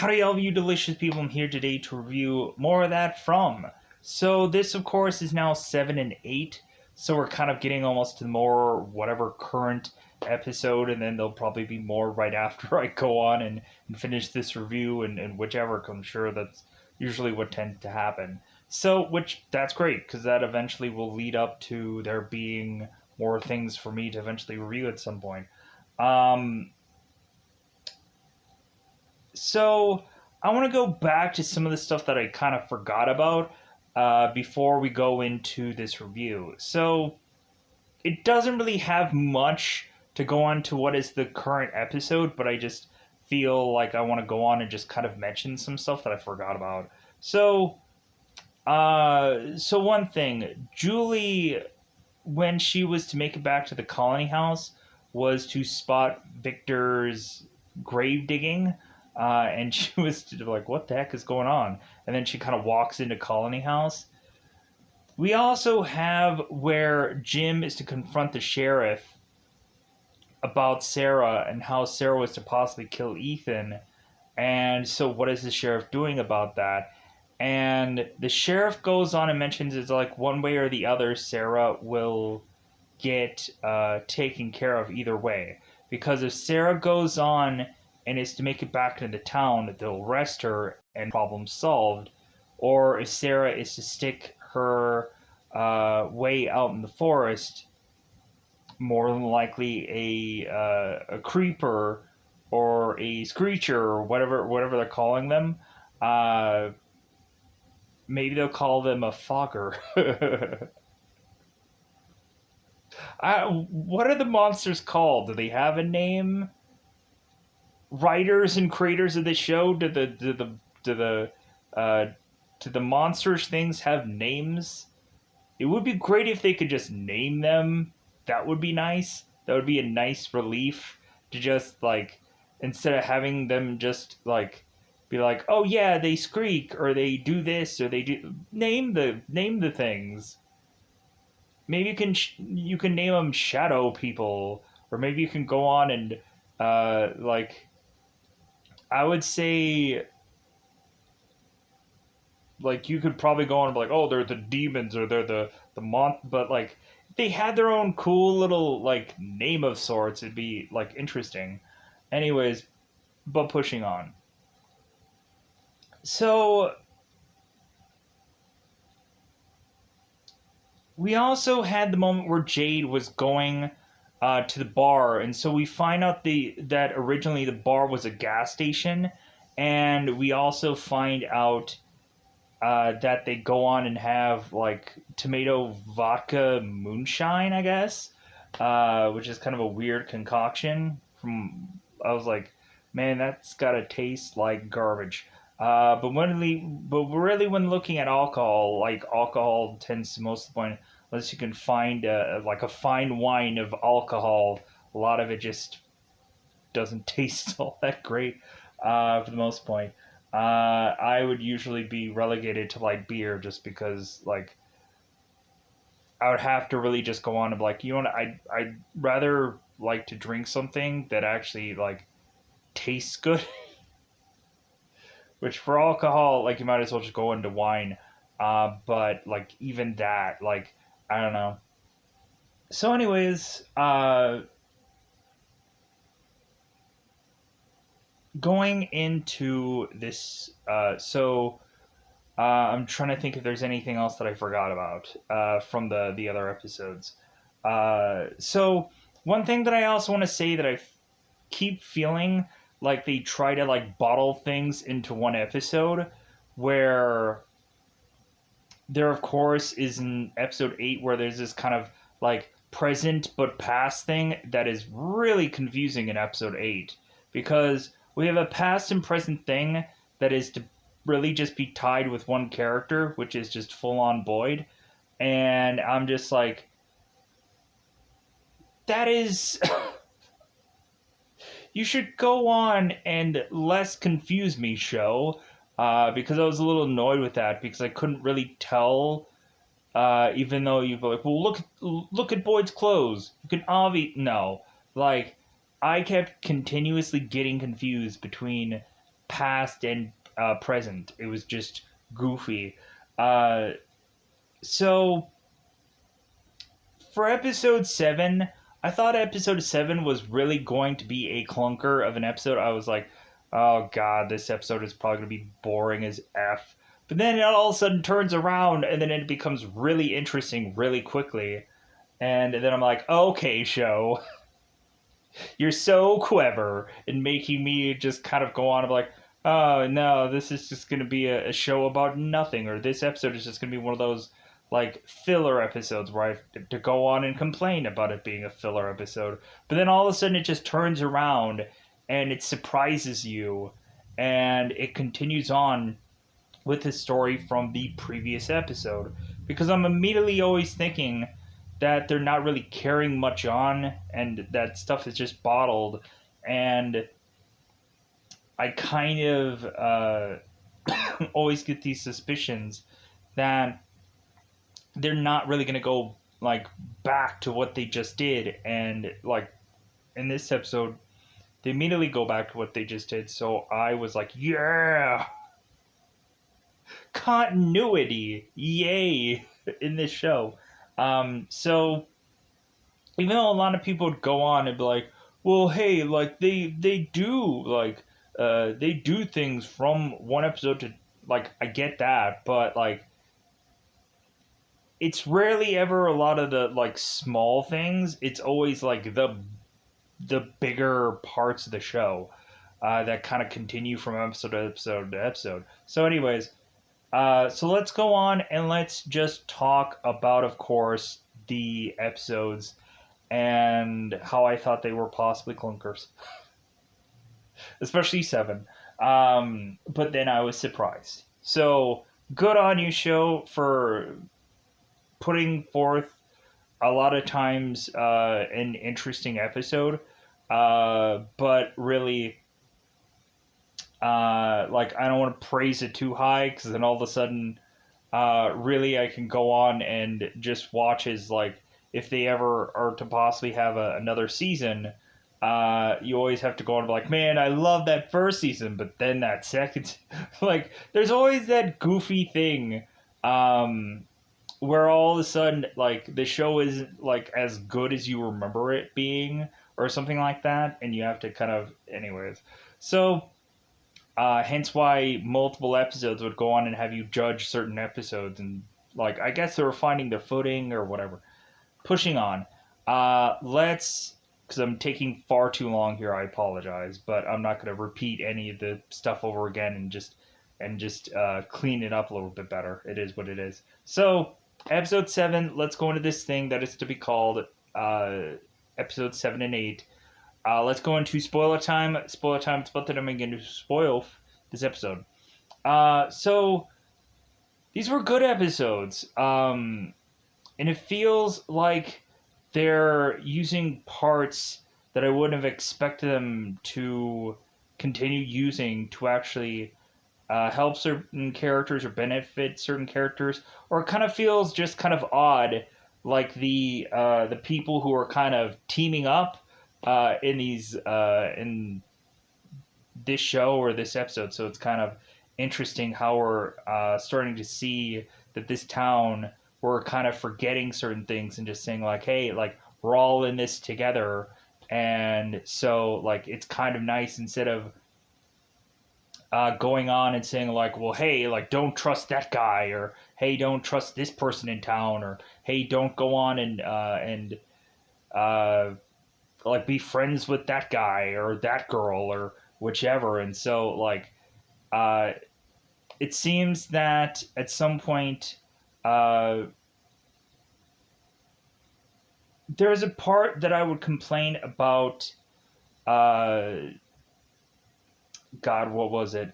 Howdy all you delicious people, I'm here today to review more of that from. So this of course is now 7 and 8, so we're kind of getting almost to the more whatever current episode, and then there'll probably be more right after I go on and finish this review and whichever, 'cause I'm sure that's usually what tends to happen. So, which, that's great, because that eventually will lead up to there being more things for me to eventually review at some point. Um, So I want to go back to some of the stuff that I kind of forgot about before we go into this review. So it doesn't really have much to go on to what is the current episode, but I just feel like I want to go on and just kind of mention some stuff that I forgot about. So one thing, Julie, when she was to make it back to the colony house, was to spot Victor's grave digging, and she was like, "What the heck is going on?" And then she kind of walks into Colony House. We also have where Jim is to confront the sheriff about Sarah and how Sarah was to possibly kill Ethan. And so, what is the sheriff doing about that? And the sheriff goes on and mentions it's like one way or the other, Sarah will get taken care of either way. Because if Sarah goes on and is to make it back into the town, they'll arrest her and problem solved. Or if Sarah is to stick her way out in the forest, more than likely a creeper or a screecher or whatever they're calling them. Uh, Maybe they'll call them a fogger. What are the monsters called? Do they have a name? Writers and creators of the show, uh, do the monsters things have names? It would be great if they could just name them. That would be nice. That would be a nice relief to just like, instead of having them just like be like, oh yeah, they squeak or they do this or they do, name the things. Maybe you can name them shadow people, or maybe you can go on and like, I would say, like, you could probably go on and be like, oh, they're the demons or they're the but like if they had their own cool little like name of sorts, it'd be like interesting. Anyways, but pushing on. So we also had the moment where Jade was going to the bar, and so we find out that originally the bar was a gas station, and we also find out that they go on and have like tomato vodka moonshine, I guess, which is kind of a weird concoction. I was like, man, that's gotta taste like garbage. But really, when looking at alcohol, like alcohol tends to most of the point, unless you can find like a fine wine of alcohol, a lot of it just doesn't taste all that great for the most point. I would usually be relegated to like beer just because like I would have to really just go on and be like, you know what, I'd rather like to drink something that actually like tastes good. Which for alcohol, like you might as well just go into wine. But like even that, like I don't know. So anyways, going into this, I'm trying to think if there's anything else that I forgot about from the other episodes. So one thing that I also want to say that keep feeling like they try to like bottle things into one episode, where there of course is in episode 8 where there's this kind of like present but past thing that is really confusing in episode 8, because we have a past and present thing that is to really just be tied with one character, which is just full on Boyd. And I'm just like, that is you should go on and less confuse me, show, because I was a little annoyed with that because I couldn't really tell. Even though you'd be like, well, look at Boyd's clothes. You can obviously no, like I kept continuously getting confused between past and present. It was just goofy. Uh, so for episode 7, I thought episode 7 was really going to be a clunker of an episode. I was like, oh god, this episode is probably going to be boring as F. But then it all of a sudden turns around and then it becomes really interesting really quickly. And then I'm like, okay, show. You're so clever in making me just kind of go on and be like, oh no, this is just going to be a show about nothing, or this episode is just going to be one of those like filler episodes where I have to go on and complain about it being a filler episode. But then all of a sudden it just turns around and it surprises you and it continues on with the story from the previous episode. Because I'm immediately always thinking that they're not really carrying much on and that stuff is just bottled. And I kind of always get these suspicions that they're not really going to go like back to what they just did. And like in this episode, they immediately go back to what they just did. So I was like, yeah, continuity, yay, in this show. So even though a lot of people would go on and be like, well, hey, like they do like they do things from one episode to like I get that, but like it's rarely ever a lot of the like small things. It's always like the bigger parts of the show that kind of continue from episode to episode to episode. So, anyways, so let's go on and let's just talk about, of course, the episodes and how I thought they were possibly clunkers, especially 7. But then I was surprised. So good on you, show, for putting forth a lot of times an interesting episode, but really. Like I don't want to praise it too high because then all of a sudden, really I can go on and just watch as like if they ever are to possibly have another season, you always have to go on and be like, man, I love that first season, but then that second, like there's always that goofy thing, where all of a sudden like the show isn't like as good as you remember it being or something like that, and you have to kind of, anyways, so. Hence why multiple episodes would go on and have you judge certain episodes. And, like, I guess they were finding their footing or whatever. Pushing on. Let's, because I'm taking far too long here, I apologize. But I'm not going to repeat any of the stuff over again and just clean it up a little bit better. It is what it is. So, episode 7, let's go into this thing that is to be called episode 7 and 8. Let's go into spoiler time. Spoiler time. It's about that I'm going to spoil this episode. So these were good episodes. And it feels like they're using parts that I wouldn't have expected them to continue using to actually help certain characters or benefit certain characters. Or it kind of feels just kind of odd, like the people who are kind of teaming up in this show or this episode. So it's kind of interesting how we're starting to see that this town, we're kind of forgetting certain things and just saying like, hey, like we're all in this together. And so like it's kind of nice instead of going on and saying like, well, hey, like don't trust that guy, or hey, don't trust this person in town, or hey, don't go on and like be friends with that guy or that girl or whichever. And so like it seems that at some point there's a part that I would complain about. God, what was it?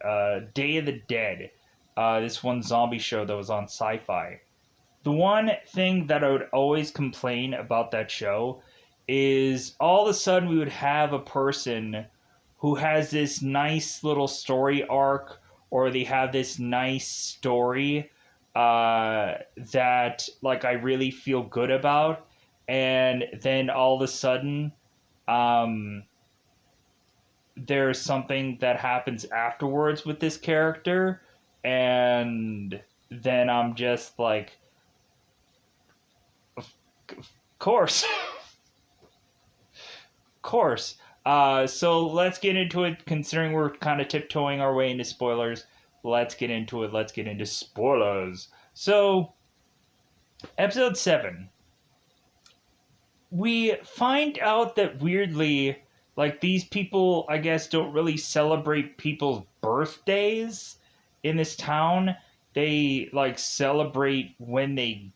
Day of the Dead, this one zombie show that was on Sci-Fi. The one thing that I would always complain about that show is all of a sudden we would have a person who has this nice little story arc, or they have this nice story that like I really feel good about, and then all of a sudden there's something that happens afterwards with this character, and then I'm just like, of course, of course. So let's get into it. Considering we're kind of tiptoeing our way into spoilers, let's get into it. Let's get into spoilers. So, episode 7, we find out that weirdly, like, these people, I guess, don't really celebrate people's birthdays in this town. They, like, celebrate when they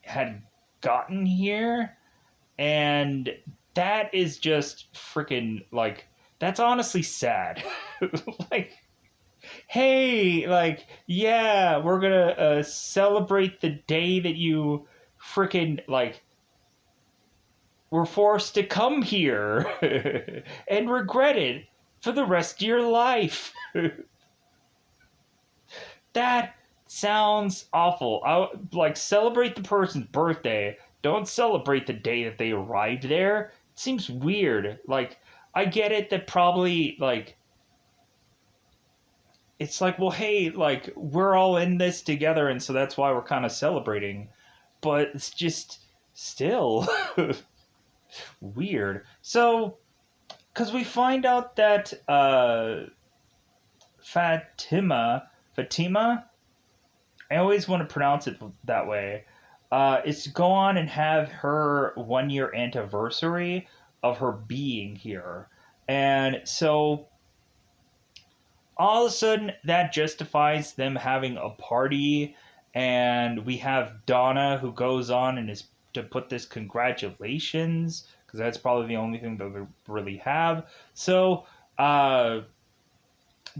had gotten here. And that is just freaking, like, that's honestly sad. Like, hey, like, yeah, we're gonna celebrate the day that you freaking, like, were forced to come here and regret it for the rest of your life. That sounds awful. Like, celebrate the person's birthday. Don't celebrate the day that they arrived there. It seems weird. Like, I get it that probably, like, it's like, well, hey, like, we're all in this together, and so that's why we're kind of celebrating. But it's just still weird. So, because we find out that Fatima, I always want to pronounce it that way, is to go on and have her 1 year anniversary of her being here. And so all of a sudden that justifies them having a party, and we have Donna who goes on and is to put this congratulations, because that's probably the only thing that they really have. So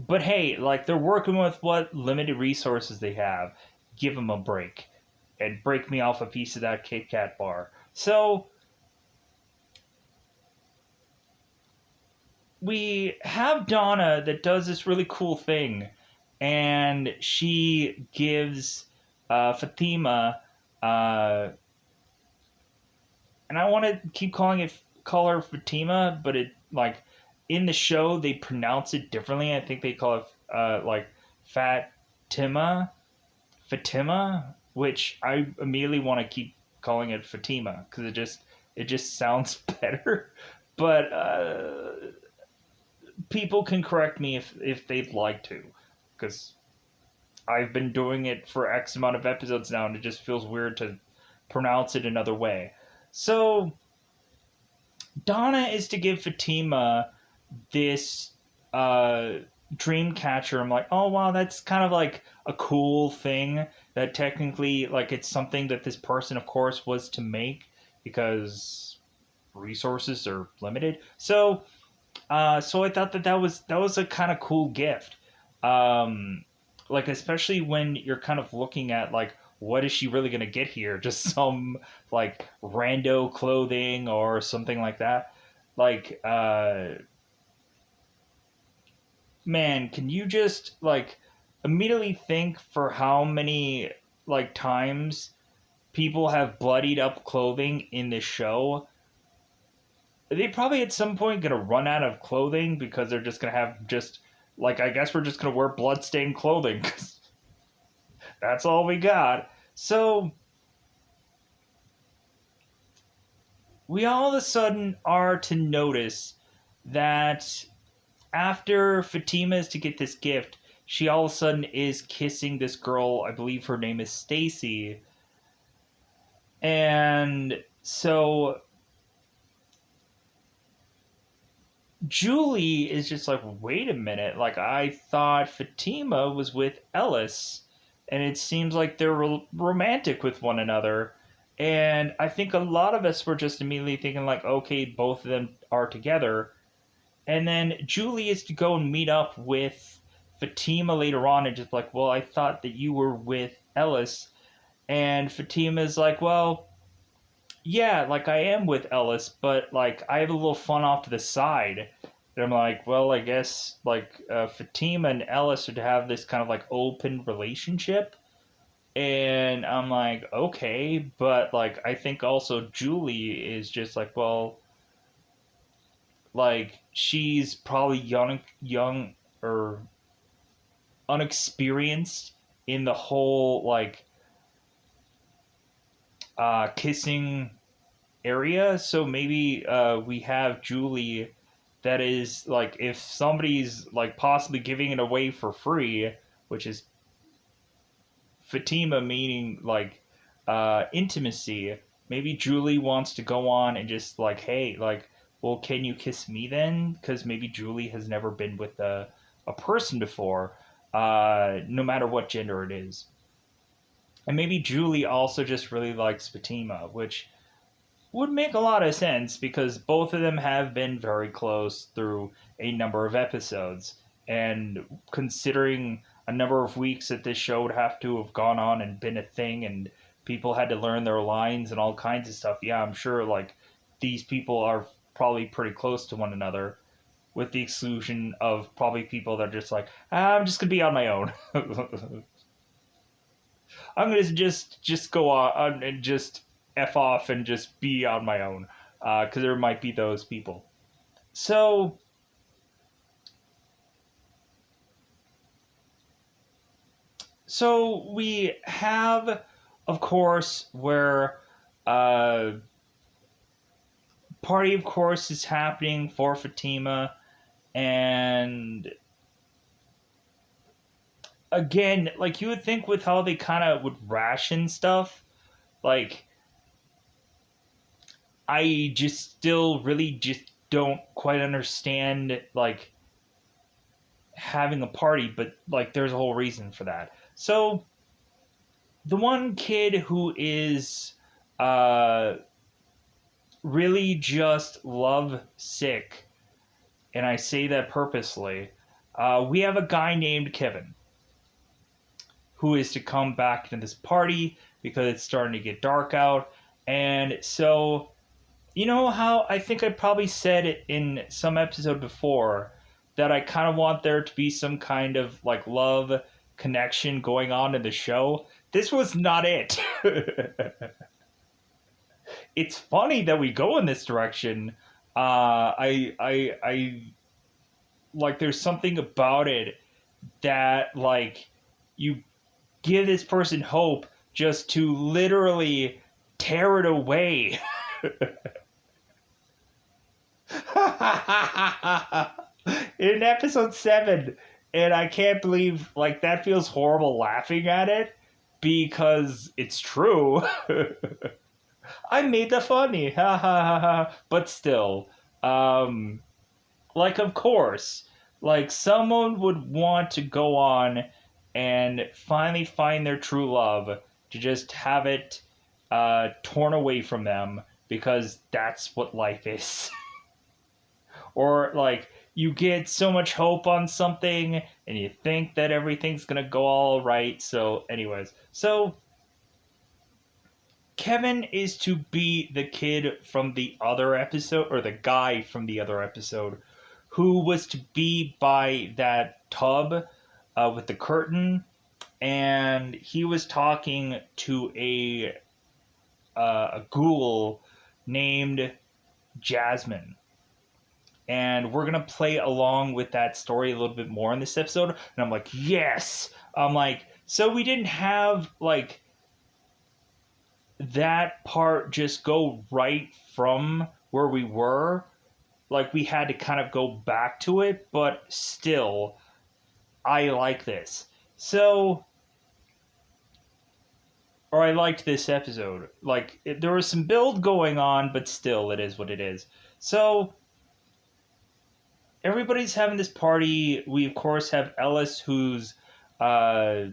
but hey, like, they're working with what limited resources they have. Give them a break and break me off a piece of that Kit Kat bar. So we have Donna that does this really cool thing, and she gives Fatima, and I want to keep call her Fatima, but it, like, in the show they pronounce it differently. I think they call it like Fatima, Fatima, which I immediately want to keep calling it Fatima because it just sounds better. But people can correct me if they'd like to, because I've been doing it for X amount of episodes now, and it just feels weird to pronounce it another way. So Donna is to give Fatima this dream catcher. I'm like, oh wow, that's kind of like a cool thing that technically, like, it's something that this person, of course, was to make because resources are limited. So so I thought that was a kind of cool gift. Like, especially when you're kind of looking at, like, what is she really gonna get here? Just some, like, rando clothing or something like that. Like, man, can you just, like, immediately think for how many, like, times people have bloodied up clothing in this show? They probably at some point gonna run out of clothing because they're just gonna have just, like, I guess we're just gonna wear bloodstained clothing 'cause that's all we got. So we all of a sudden are to notice that after Fatima is to get this gift, she all of a sudden is kissing this girl. I believe her name is Stacy. And so Julie is just like, wait a minute. Like, I thought Fatima was with Ellis, and it seems like they're romantic with one another. And I think a lot of us were just immediately thinking, like, okay, both of them are together. And then Julie is to go and meet up with Fatima later on and just like, well, I thought that you were with Ellis. And Fatima's like, well, yeah, like, I am with Ellis, but, like, I have a little fun off to the side. And I'm like, well, I guess, like, Fatima and Ellis are to have this kind of, like, open relationship. And I'm like, okay, but, like, I think also Julie is just like, well, like she's probably young or unexperienced in the whole like kissing area. So maybe we have Julie that is like if somebody's like possibly giving it away for free, which is Fatima meaning like intimacy. Maybe Julie wants to go on and just like, hey, like, well, can you kiss me then? Because maybe Julie has never been with a person before, no matter what gender it is. And maybe Julie also just really likes Fatima, which would make a lot of sense because both of them have been very close through a number of episodes. And considering a number of weeks that this show would have to have gone on and been a thing, and people had to learn their lines and all kinds of stuff, yeah, I'm sure like these people are probably pretty close to one another, with the exclusion of probably people that are just like, I'm just gonna be on my own. I'm gonna just go on and just f off and just be on my own, because there might be those people. So we have, of course, where uh, party, of course, is happening for Fatima, and again, like you would think with how they kind of would ration stuff, like I just still really just don't quite understand like having a party, but like there's a whole reason for that. So the one kid who is uh really just love sick, and I say that purposely, we have a guy named Kevin who is to come back to this party because it's starting to get dark out. And so, you know how I think I probably said it in some episode before that I kind of want there to be some kind of like love connection going on in the show? This was not it. It's funny that we go in this direction. I like there's something about it that like you give this person hope just to literally tear it away. In episode 7, and I can't believe like that feels horrible laughing at it because it's true. I made the funny, ha ha ha ha. But still, um, like of course, like someone would want to go on and finally find their true love to just have it torn away from them because that's what life is. Or like you get so much hope on something and you think that everything's gonna go all right. So, anyways, so Kevin is to be the kid from the other episode, or the guy from the other episode, who was to be by that tub with the curtain, and he was talking to a ghoul named Jasmine. And we're gonna play along with that story a little bit more in this episode. And I'm like, yes. I'm like, so we didn't have like that part just go right from where we were. Like we had to kind of go back to it, but still, I like this. So, or I liked this episode. Like there was some build going on, but still, it is what it is. So everybody's having this party. We of course have Ellis, who's uh,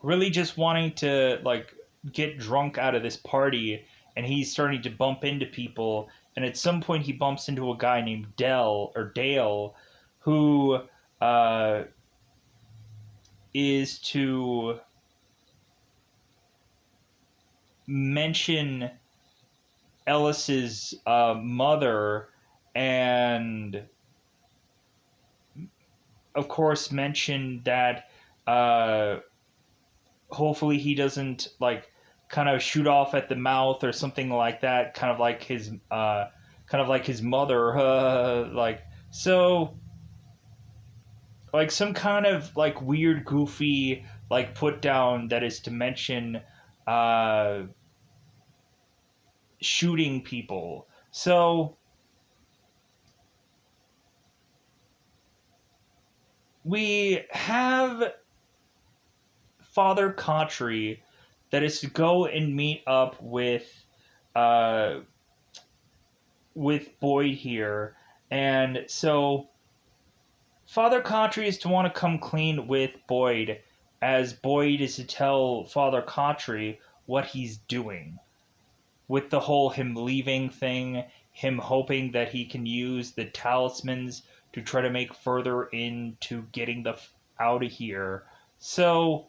really just wanting to like get drunk out of this party, and he's starting to bump into people. And at some point, he bumps into a guy named Dale, who uh, is to mention Ellis's mother, and of course mention that hopefully he doesn't like kind of shoot off at the mouth or something like that, kind of like his kind of like his mother, like so, like some kind of like weird, goofy, like put down that is to mention uh, shooting people. So we have Father Contri that is to go and meet up uh, with Boyd here, and so Father Contri is to want to come clean with Boyd, as Boyd is to tell Father Contri what he's doing with the whole him leaving thing, him hoping that he can use the talismans to try to make further into getting the out of here. So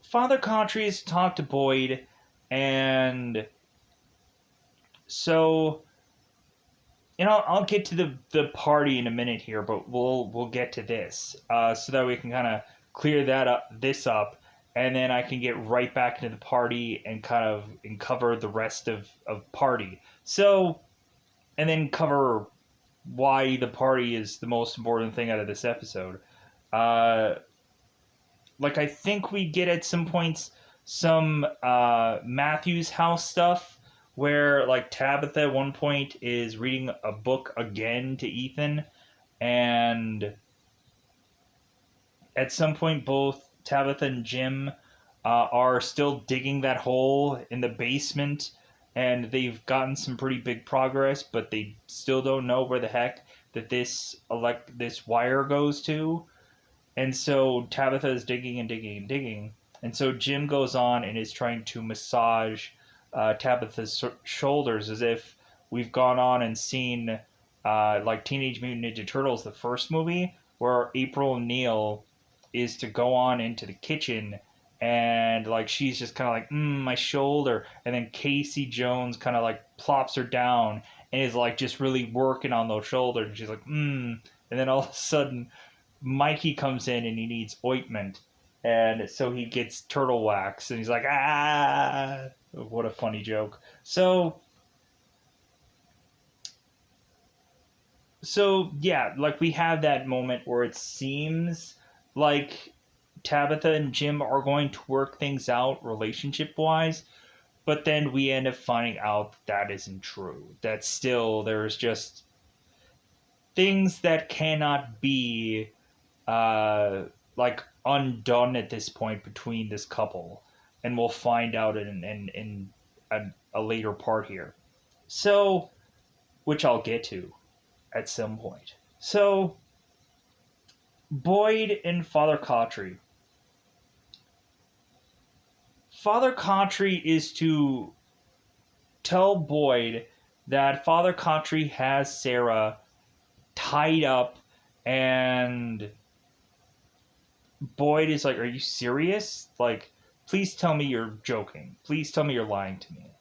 Father Contri is to talk to Boyd, and so I'll get to the party in a minute here, but we'll get to this so that we can kind of clear this up, and then I can get right back into the party and cover the rest of party. So, and then cover why the party is the most important thing out of this episode. Uh, like I think we get at some points some Matthew's house stuff where like Tabitha at one point is reading a book again to Ethan, and at some point both Tabitha and Jim are still digging that hole in the basement, and they've gotten some pretty big progress, but they still don't know where the heck that this wire goes to. And so Tabitha is digging and digging and digging. And so Jim goes on and is trying to massage Tabitha's shoulders, as if we've gone on and seen like Teenage Mutant Ninja Turtles, the first movie, where April O'Neil is to go on into the kitchen, and like she's just kind of like, my shoulder. And then Casey Jones kind of like plops her down and is like just really working on those shoulders. And she's like, And then all of a sudden, Mikey comes in and he needs ointment, and so he gets turtle wax, and he's like, ah, what a funny joke. So yeah, like we have that moment where it seems like Tabitha and Jim are going to work things out relationship wise, but then we end up finding out that isn't true. That still there's just things that cannot be uh, like undone at this point between this couple, and we'll find out in a later part here. So, which I'll get to at some point. So, Boyd and Father Contri. Father Contri is to tell Boyd that Father Contri has Sarah tied up, and Boyd is like, "Are you serious? Like, please tell me you're joking. Please tell me you're lying to me."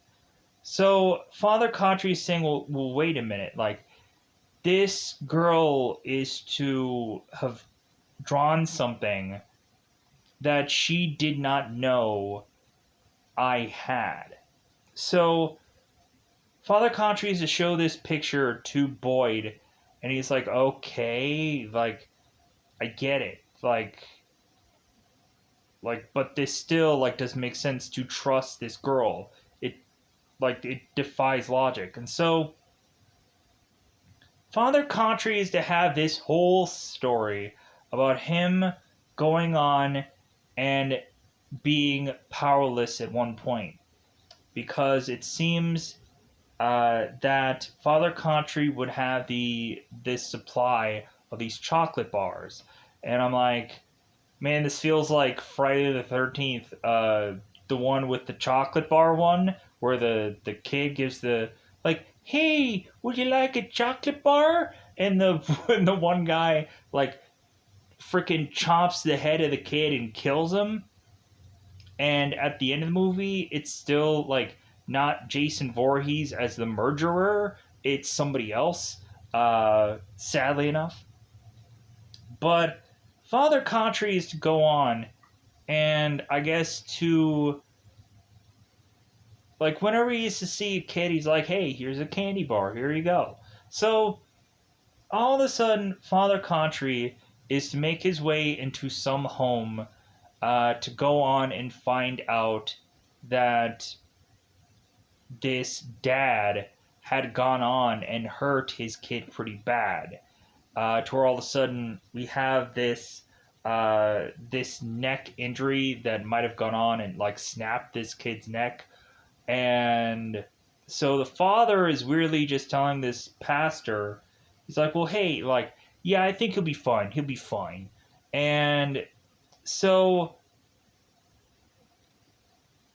So Father Contri is saying, well, wait a minute. Like, this girl is to have drawn something that she did not know I had. So Father Contri is to show this picture to Boyd, and he's like, okay, like, I get it. But this still like doesn't make sense to trust this girl. It defies logic. And so Father Contri is to have this whole story about him going on and being powerless at one point, because it seems that Father Contri would have this supply of these chocolate bars, and I'm like, man, this feels like Friday the 13th, the one with the chocolate bar one, where the kid gives the, like, hey, would you like a chocolate bar? And and the one guy, like, freaking chops the head of the kid and kills him. And at the end of the movie, it's still, like, not Jason Voorhees as the murderer. It's somebody else, sadly enough. But Father Contri is to go on, and I guess to like whenever he used to see a kid, he's like, "Hey, here's a candy bar. Here you go." So all of a sudden, Father Contry is to make his way into some home to go on and find out that this dad had gone on and hurt his kid pretty bad. To where all of a sudden we have this neck injury that might have gone on and like snapped this kid's neck, and so the father is weirdly just telling this pastor, he's like, well, hey, like, yeah, I think he'll be fine. He'll be fine. And so,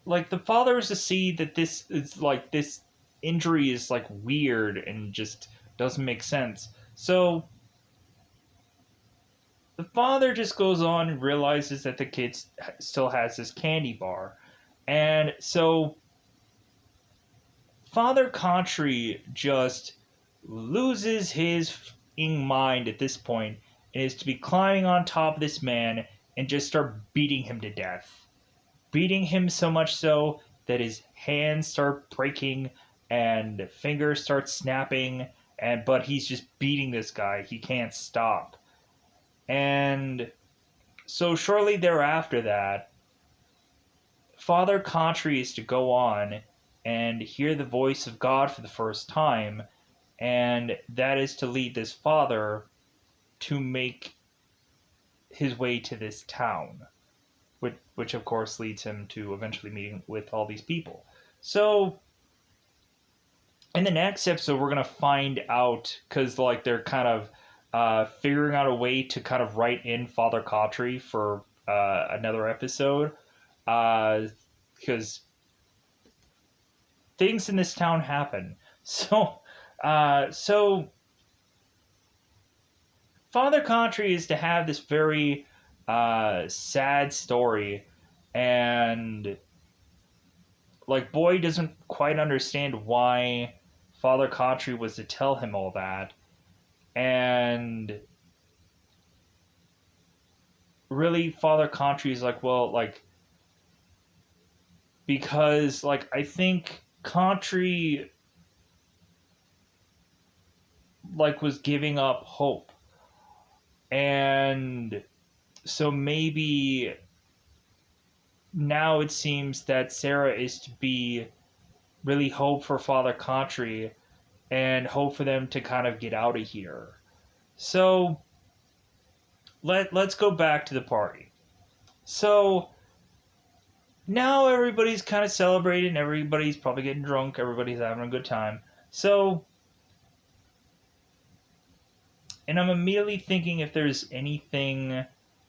like, the father is to see that this is like, this injury is like weird and just doesn't make sense. So, the father just goes on and realizes that the kid still has this candy bar. And so, Father Contry just loses his mind at this point and is to be climbing on top of this man and just start beating him to death. Beating him so much so that his hands start breaking and fingers start snapping, and but he's just beating this guy. He can't stop. And so shortly thereafter that, Father Contry is to go on and hear the voice of God for the first time, and that is to lead this father to make his way to this town, which of course leads him to eventually meeting with all these people. So in the next episode, we're gonna find out, because like they're kind of figuring out a way to kind of write in Father Contry for another episode, because things in this town happen. So Father Contry is to have this very sad story, and like Boy doesn't quite understand why Father Contry was to tell him all that, and really Father Contry is like, well, like, because like I think Contry like was giving up hope, and so maybe now it seems that Sarah is to be really hope for Father Contry and hope for them to kind of get out of here. So let's go back to the party. So now everybody's kind of celebrating, everybody's probably getting drunk, everybody's having a good time. So, and I'm immediately thinking if there's anything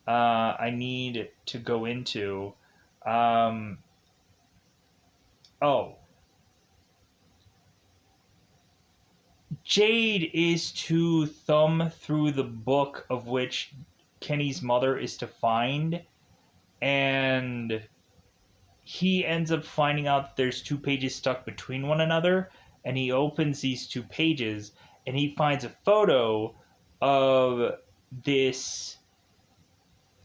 I need to go into. Um, oh, Jade is to thumb through the book of which Kenny's mother is to find, and he ends up finding out that there's two pages stuck between one another, and he opens these two pages and he finds a photo of this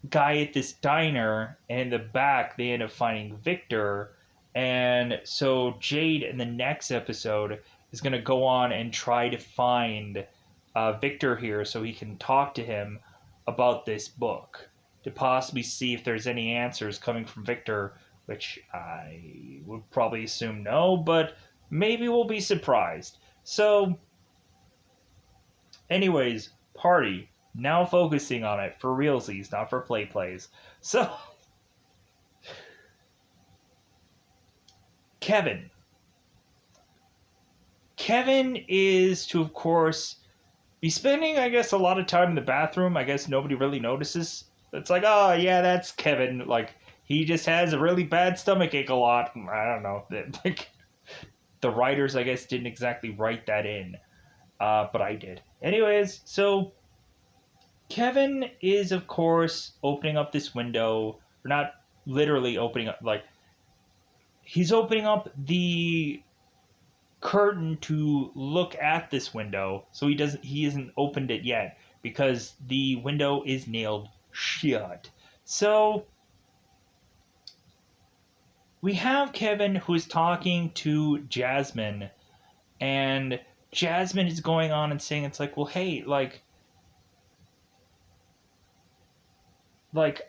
guy at this diner, and in the back they end up finding Victor. And so Jade in the next episode is going to go on and try to find Victor here so he can talk to him about this book, to possibly see if there's any answers coming from Victor, which I would probably assume no, but maybe we'll be surprised. So, anyways, party. Now focusing on it for realsies, not for play plays. So, Kevin. Kevin is to, of course, be spending, I guess, a lot of time in the bathroom. I guess nobody really notices. It's like, oh, yeah, that's Kevin. Like, he just has a really bad stomachache a lot. I don't know. Like, the writers, I guess, didn't exactly write that in. But I did. Anyways, so Kevin is, of course, opening up this window. Or not literally opening up, like, he's opening up the curtain to look at this window. So he isn't opened it yet because the window is nailed shut. So we have Kevin who's talking to Jasmine, and Jasmine is going on and saying, it's like, well, hey, like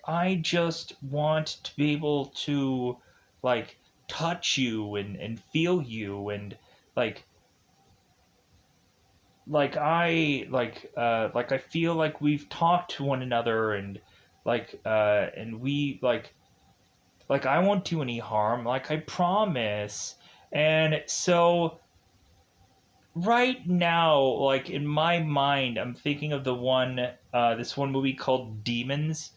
I just want to be able to like touch you and feel you, and like like I feel like we've talked to one another, and and we like I won't do any harm, like I promise. And so right now, like in my mind, I'm thinking of the one this one movie called Demons,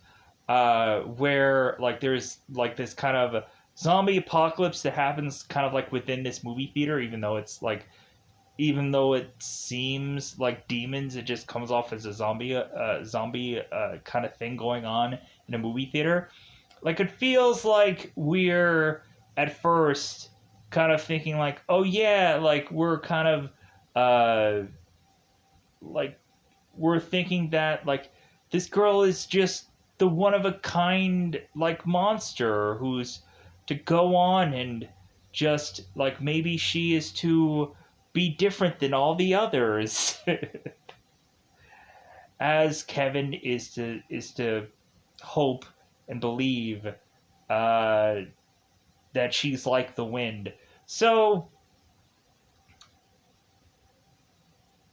where like there's like this kind of zombie apocalypse that happens kind of like within this movie theater, even though it's like even though it seems like demons, it just comes off as a zombie kind of thing going on in a movie theater. Like it feels like we're at first kind of thinking like, oh yeah, like we're kind of uh, like we're thinking that like this girl is just the one of a kind like monster who's to go on and just like maybe she is to be different than all the others. As Kevin is to hope and believe uh, that she's like the wind. So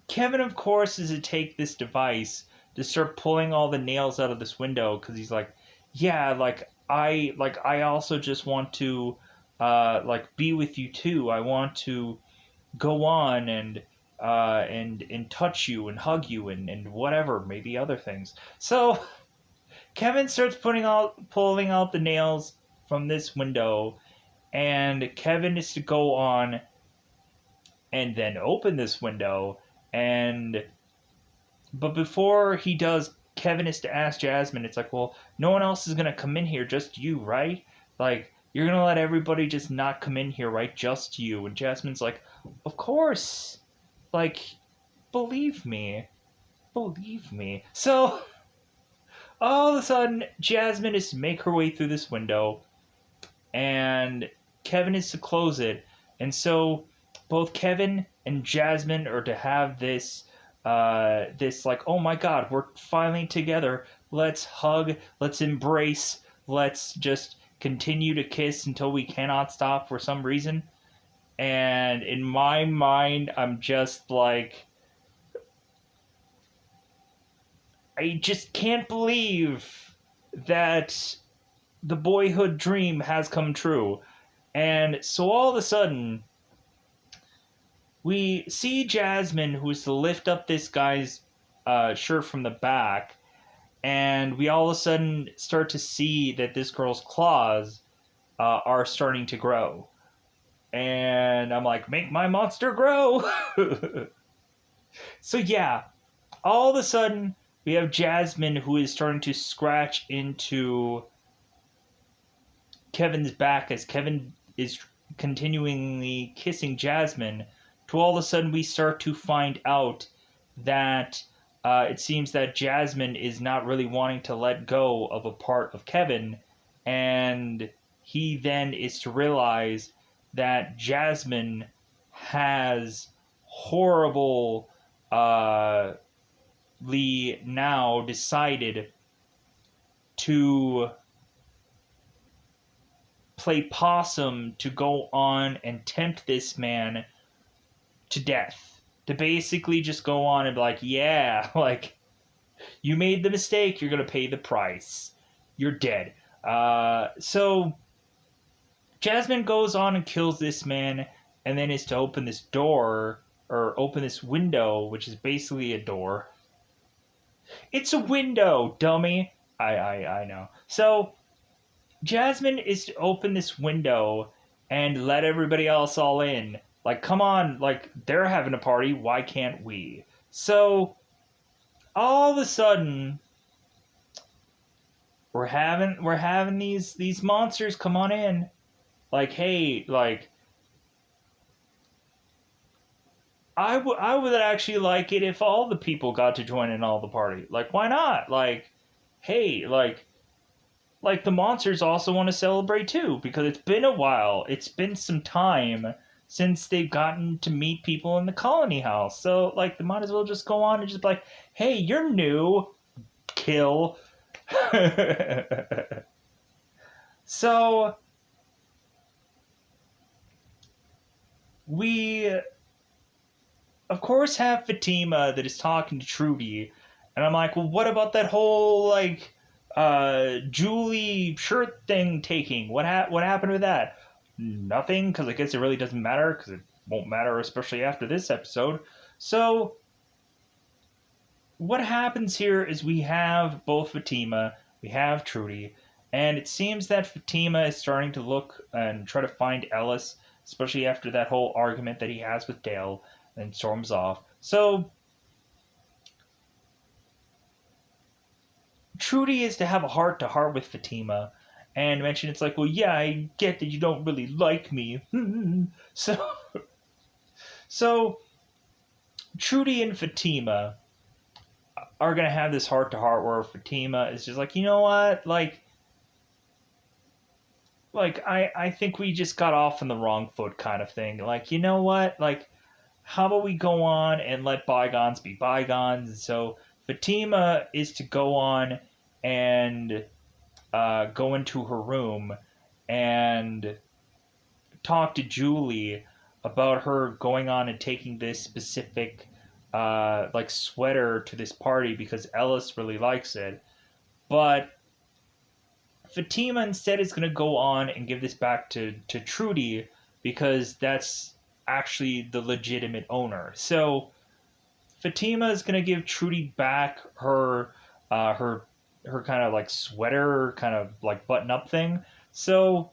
Kevin, of course, is to take this device to start pulling all the nails out of this window because he's like, yeah, like I also just want to like be with you too. I want to go on and touch you and hug you and whatever, maybe other things. So Kevin starts pulling out the nails from this window, and Kevin is to go on and then open this window, and but before he does, Kevin is to ask Jasmine, it's like, well, no one else is gonna come in here, just you, right? Like, you're gonna let everybody just not come in here, right? Just you. And Jasmine's like, of course. Like, believe me. Believe me. So, all of a sudden, Jasmine is to make her way through this window, and Kevin is to close it. And so both Kevin and Jasmine are to have this like, oh my god, we're finally together. Let's hug, let's embrace, let's just continue to kiss until we cannot stop for some reason. And in my mind, I'm just like, I just can't believe that the boyhood dream has come true. And so all of a sudden, we see Jasmine, who's to lift up this guy's shirt from the back, and we all of a sudden start to see that this girl's claws are starting to grow. And I'm like, make my monster grow! So yeah, all of a sudden, we have Jasmine who is starting to scratch into Kevin's back as Kevin is continually kissing Jasmine, to all of a sudden we start to find out that it seems that Jasmine is not really wanting to let go of a part of Kevin, and he then is to realize that Jasmine has horrible now decided to play possum to go on and tempt this man to death. To basically just go on and be like, yeah, like, you made the mistake, you're going to pay the price. You're dead. So Jasmine goes on and kills this man, and then is to open this door, or open this window, which is basically a door. It's a window, dummy! I know. So Jasmine is to open this window and let everybody else all in. Like, come on, like, they're having a party, why can't we? So, all of a sudden, we're having these monsters come on in. Like, hey, like, I would actually like it if all the people got to join in all the party. Like, why not? Like, hey, like the monsters also want to celebrate too, because it's been a while. It's been some time since they've gotten to meet people in the colony house. So like they might as well just go on and just be like, hey, you're new. Kill. So we of course have Fatima that is talking to Trudy, and I'm like, well, what about that whole like Julie shirt thing taking? What happened with that? Nothing, because I guess it really doesn't matter, because it won't matter, especially after this episode. So what happens here is we have both Fatima, we have Trudy, and it seems that Fatima is starting to look and try to find Ellis, especially after that whole argument that he has with Dale, and storms off. So Trudy is to have a heart to heart with Fatima and mention it's like, well, yeah, I get that you don't really like me. so, so Trudy and Fatima are gonna have this heart to heart where Fatima is just like, you know what, like I think we just got off on the wrong foot, kind of thing. Like, you know what, like, how about we go on and let bygones be bygones? And so Fatima is to go on and go into her room and talk to Julie about her going on and taking this specific like sweater to this party because Ellis really likes it. But Fatima instead is going to go on and give this back to Trudy because that's actually the legitimate owner. So Fatima is going to give Trudy back her kind of like sweater, kind of like button up thing. So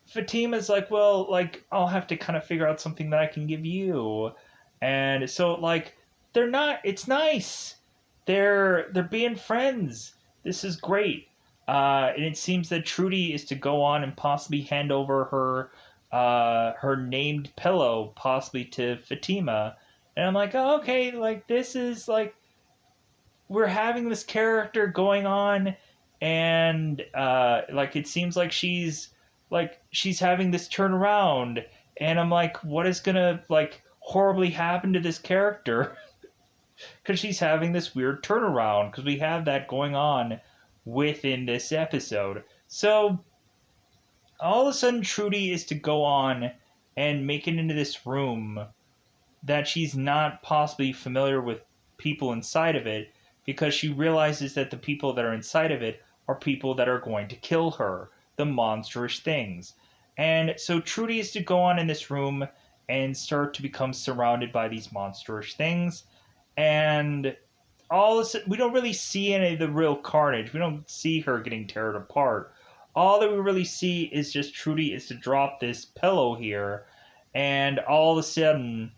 Fatima's like, well, like I'll have to kind of figure out something that I can give you. And so like they're not, it's nice. They're being friends. This is great. And it seems that Trudy is to go on and possibly hand over her named pillow possibly to Fatima. And I'm like, oh, okay, like this is like we're having this character going on, and like it seems like she's having this turnaround, and I'm like, what is gonna like horribly happen to this character? Because she's having this weird turnaround, because we have that going on within this episode. So all of a sudden Trudy is to go on and make it into this room that she's not possibly familiar with people inside of it, because she realizes that the people that are inside of it are people that are going to kill her, the monstrous things. And so Trudy is to go on in this room and start to become surrounded by these monstrous things. And all of a sudden, we don't really see any of the real carnage. We don't see her getting teared apart. All that we really see is just Trudy is to drop this pillow here, and all of a sudden,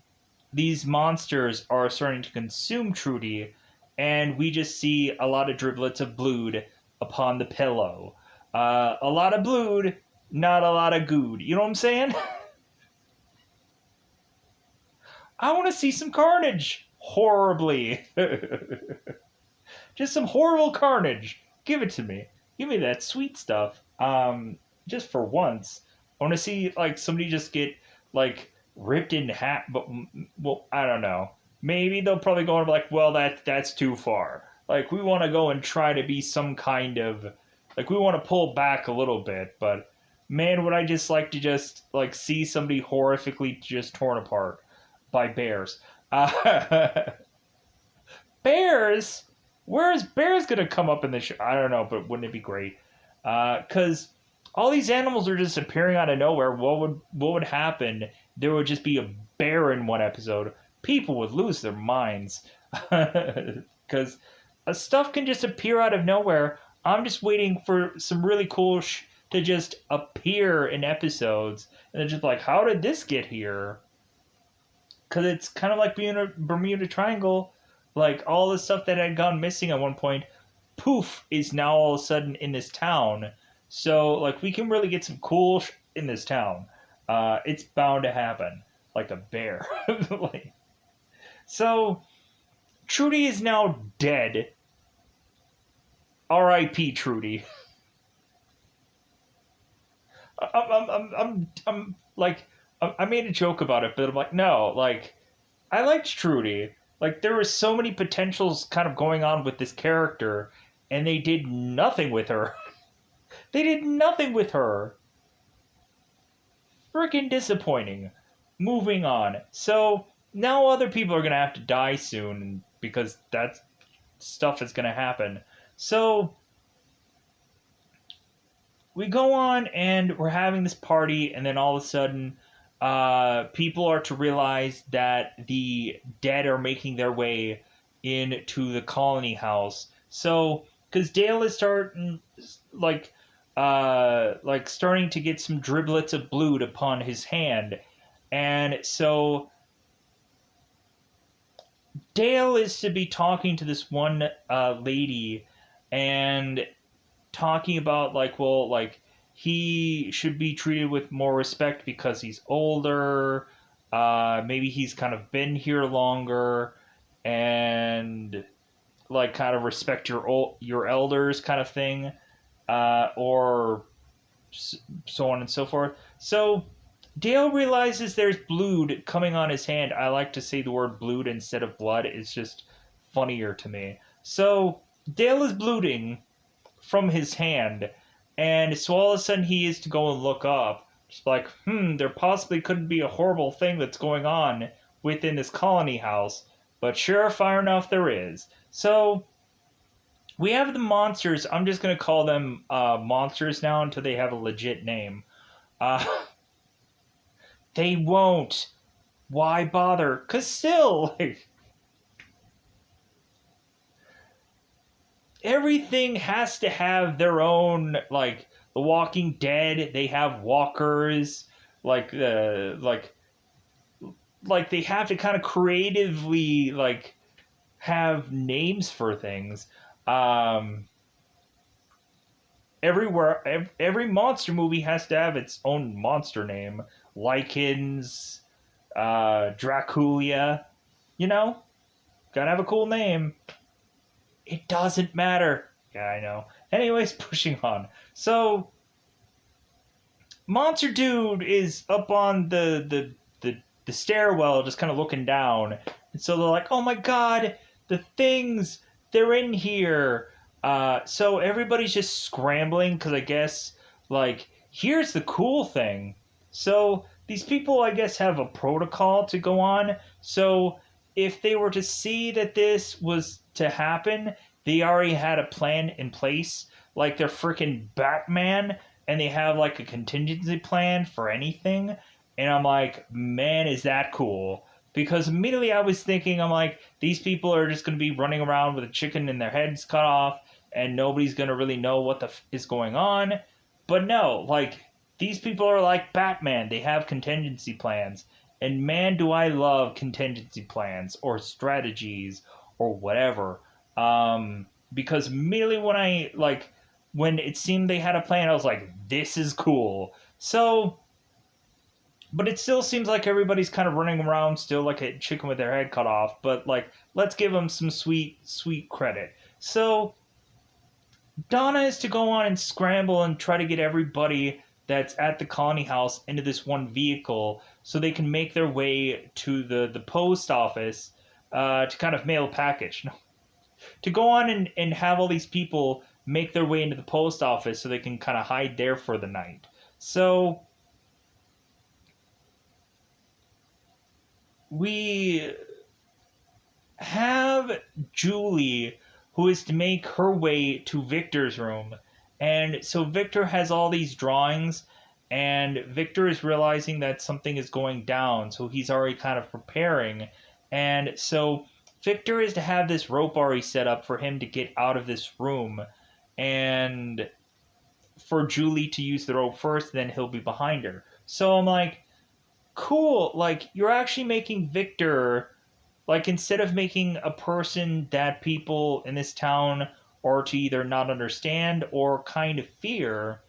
these monsters are starting to consume Trudy, and we just see a lot of driblets of blood upon the pillow. A lot of blood, not a lot of good. You know what I'm saying? I want to see some carnage. Horribly. Just some horrible carnage. Give it to me. Give me that sweet stuff. Just for once. I want to see, like, somebody just get, like, ripped in half. But, well, I don't know. Maybe they'll probably go and be like, well, that's too far. Like, we want to go and try to be some kind of, like, we want to pull back a little bit, but man, would I just like to just, like, see somebody horrifically just torn apart by bears. Bears? Where is Bears going to come up in this show? I don't know, but wouldn't it be great? Because all these animals are just appearing out of nowhere. What would happen? There would just be a bear in one episode. People would lose their minds. Because stuff can just appear out of nowhere. I'm just waiting for some really cool to just appear in episodes. And it's just like, how did this get here? Because it's kind of like being a Bermuda Triangle. Like, all the stuff that had gone missing at one point, poof, is now all of a sudden in this town. So, like, we can really get some cool in this town. It's bound to happen. Like a bear. Like, so, Trudy is now dead. R.I.P. Trudy. I'm like, I made a joke about it, but I'm like, no, like, I liked Trudy. Like, there were so many potentials kind of going on with this character, and they did nothing with her. They did nothing with her. Freaking disappointing. Moving on. So, now other people are gonna have to die soon because that stuff is gonna happen. So, we go on and we're having this party, and then all of a sudden, people are to realize that the dead are making their way into the colony house. So, because Dale is starting, like, starting to get some driblets of blood upon his hand, and so Dale is to be talking to this one lady, and talking about like, well, like he should be treated with more respect because he's older. Maybe he's kind of been here longer, and like kind of respect your elders, kind of thing, or so on and so forth. So Dale realizes there's blood coming on his hand. I like to say the word blood instead of blood. It's just funnier to me. So Dale is bleeding from his hand, and so all of a sudden he is to go and look up. Just like, there possibly couldn't be a horrible thing that's going on within this colony house, but sure fire enough there is. So we have the monsters. I'm just gonna call them monsters now until they have a legit name. Uh, they won't. Why bother? Cause still, like, everything has to have their own, like The Walking Dead, they have walkers, like like they have to kind of creatively like have names for things. Um every monster movie has to have its own monster name. Lycans, Draculia, you know? Gotta have a cool name. It doesn't matter. Yeah, I know. Anyways, pushing on. So, Monster Dude is up on the stairwell, just kind of looking down. And so they're like, "Oh my God, the things they're in here." So everybody's just scrambling because I guess like here's the cool thing. So these people, I guess, have a protocol to go on. So if they were to see that this was to happen, they already had a plan in place. Like they're freaking Batman, and they have like a contingency plan for anything. And I'm like, man, is that cool? Because immediately I was thinking, I'm like, these people are just going to be running around with a chicken and their heads cut off, and nobody's going to really know what is going on. But no, like, these people are like Batman. They have contingency plans. And man, do I love contingency plans or strategies or whatever. Because immediately when it seemed they had a plan, I was like, this is cool. So, but it still seems like everybody's kind of running around still like a chicken with their head cut off. But like, let's give them some sweet credit. So Donna is to go on and scramble and try to get everybody that's at the colony house into this one vehicle so they can make their way to the post office to kind of mail a package. To go on and have all these people make their way into the post office so they can kind of hide there for the night. So we have Julie, who is to make her way to Victor's room. And so Victor has all these drawings, and Victor is realizing that something is going down, so he's already kind of preparing. And so Victor is to have this rope already set up for him to get out of this room, and for Julie to use the rope first, then he'll be behind her. So I'm like, cool, like, you're actually making Victor, like, instead of making a person that people in this town are to either not understand or kind of fear,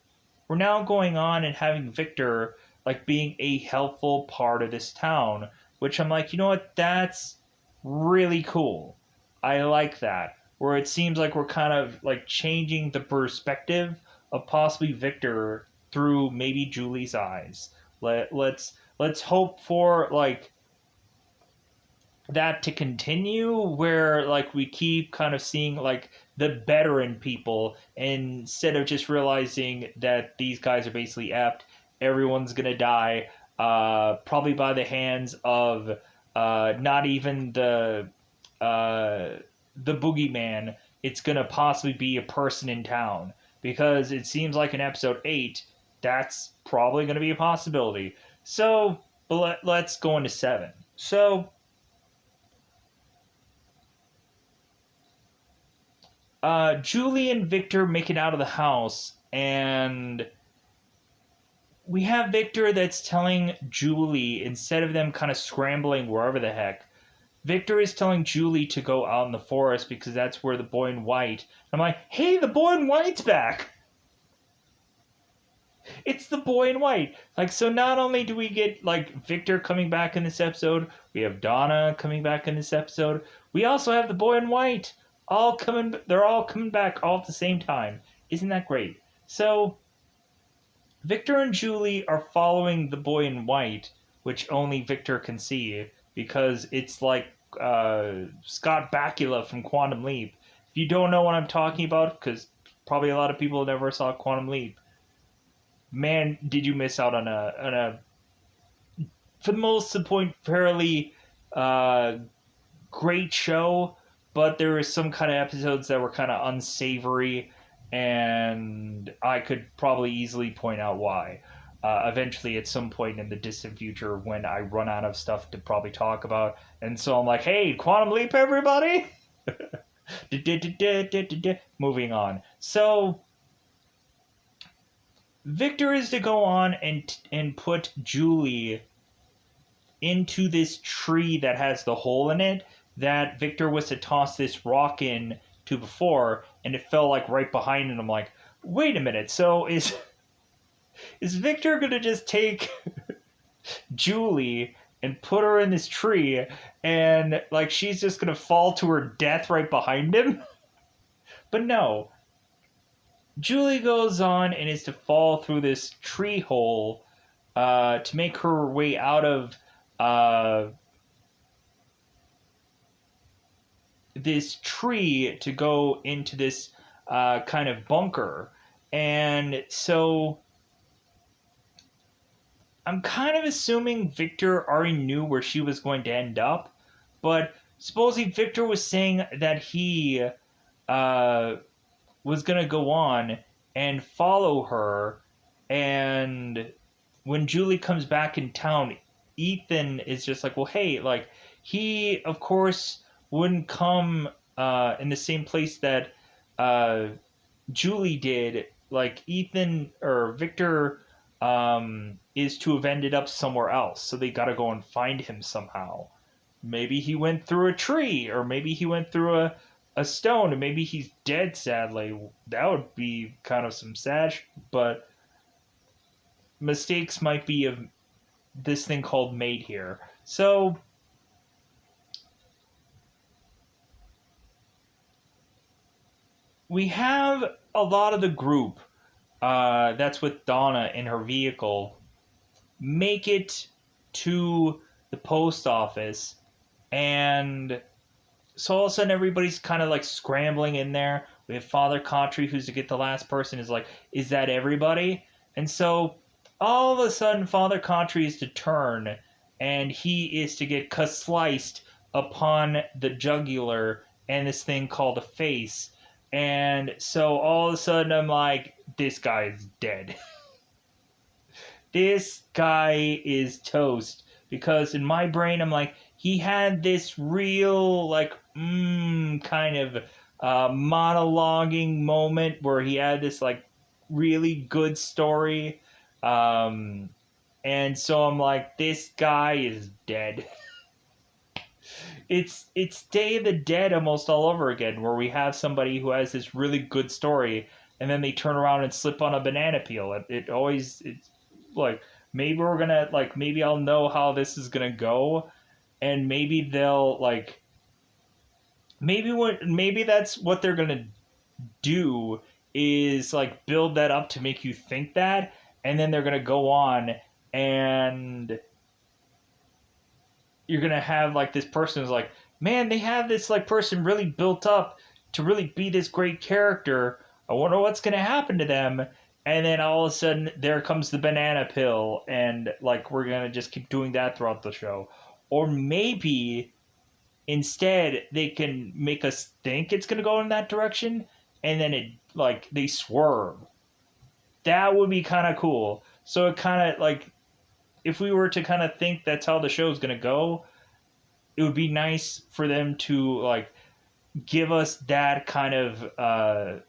we're now going on and having Victor, like, being a helpful part of this town, which I'm like, you know what, that's really cool. I like that. where it seems like we're kind of like changing the perspective of possibly Victor through maybe Julie's eyes. Let's hope for like that to continue, where like we keep kind of seeing like the better in people instead of just realizing that these guys are basically effed. Everyone's gonna die, probably by the hands of not even the boogeyman. It's gonna possibly be a person in town, because it seems like in episode 8 that's probably gonna be a possibility. So let's go into 7. So Julie and Victor make it out of the house, and we have Victor that's telling Julie, instead of them kind of scrambling wherever the heck, Victor is telling Julie to go out in the forest because that's where the boy in white. I'm like, hey, the boy in white's back! It's the boy in white. Like, so not only do we get like Victor coming back in this episode, we have Donna coming back in this episode. We also have the boy in white. They're all coming back all at the same time. Isn't that great? So Victor and Julie are following the boy in white, which only Victor can see because it's like Scott Bakula from Quantum Leap. If you don't know what I'm talking about, because probably a lot of people never saw Quantum Leap, man, did you miss out on a for the most point fairly great show. But there were some kind of episodes that were kind of unsavory, and I could probably easily point out why. Eventually, at some point in the distant future, when I run out of stuff to probably talk about, and so I'm like, "Hey, Quantum Leap, everybody!" Moving on. So Victor is to go on and put Julie into this tree that has the hole in it that Victor was to toss this rock in to before, and it fell like right behind it. I'm like, wait a minute, so is Victor gonna just take Julie and put her in this tree, and like she's just gonna fall to her death right behind him? But no. Julie goes on and is to fall through this tree hole to make her way out of this tree to go into this kind of bunker. And so I'm kind of assuming Victor already knew where she was going to end up, but supposedly Victor was saying that he was going to go on and follow her, and when Julie comes back in town, Ethan is just like, well, hey, like, he, of course, wouldn't come in the same place that Julie did. Like, Ethan or Victor is to have ended up somewhere else, so they gotta go and find him somehow. Maybe he went through a tree, or maybe he went through a stone, and maybe he's dead, sadly. That would be kind of some sad, but mistakes might be of this thing called made here. So we have a lot of the group that's with Donna in her vehicle make it to the post office, and so all of a sudden everybody's kind of like scrambling in there. We have Father Contri, who's to get the last person, is like, is that everybody? And so all of a sudden Father Contri is to turn, and he is to get sliced upon the jugular and this thing called a face. And so all of a sudden I'm like, this guy is dead. This guy is toast. Because in my brain I'm like, he had this real like kind of monologuing moment where he had this like really good story, and so I'm like, this guy is dead. It's Day of the Dead almost all over again, where we have somebody who has this really good story, and then they turn around and slip on a banana peel. It's like, maybe we're gonna like, maybe I'll know how this is gonna go, and maybe they'll like maybe that's what they're gonna do, is like build that up to make you think that, and then they're gonna go on, and you're gonna have like this person who's like, man, they have this like person really built up to really be this great character. I wonder what's gonna happen to them. And then all of a sudden, there comes the banana pill, and like we're gonna just keep doing that throughout the show. Or maybe instead they can make us think it's gonna go in that direction, and then it like they swerve. That would be kind of cool. So it kind of like, if we were to kind of think that's how the show's gonna go, it would be nice for them to like give us that kind of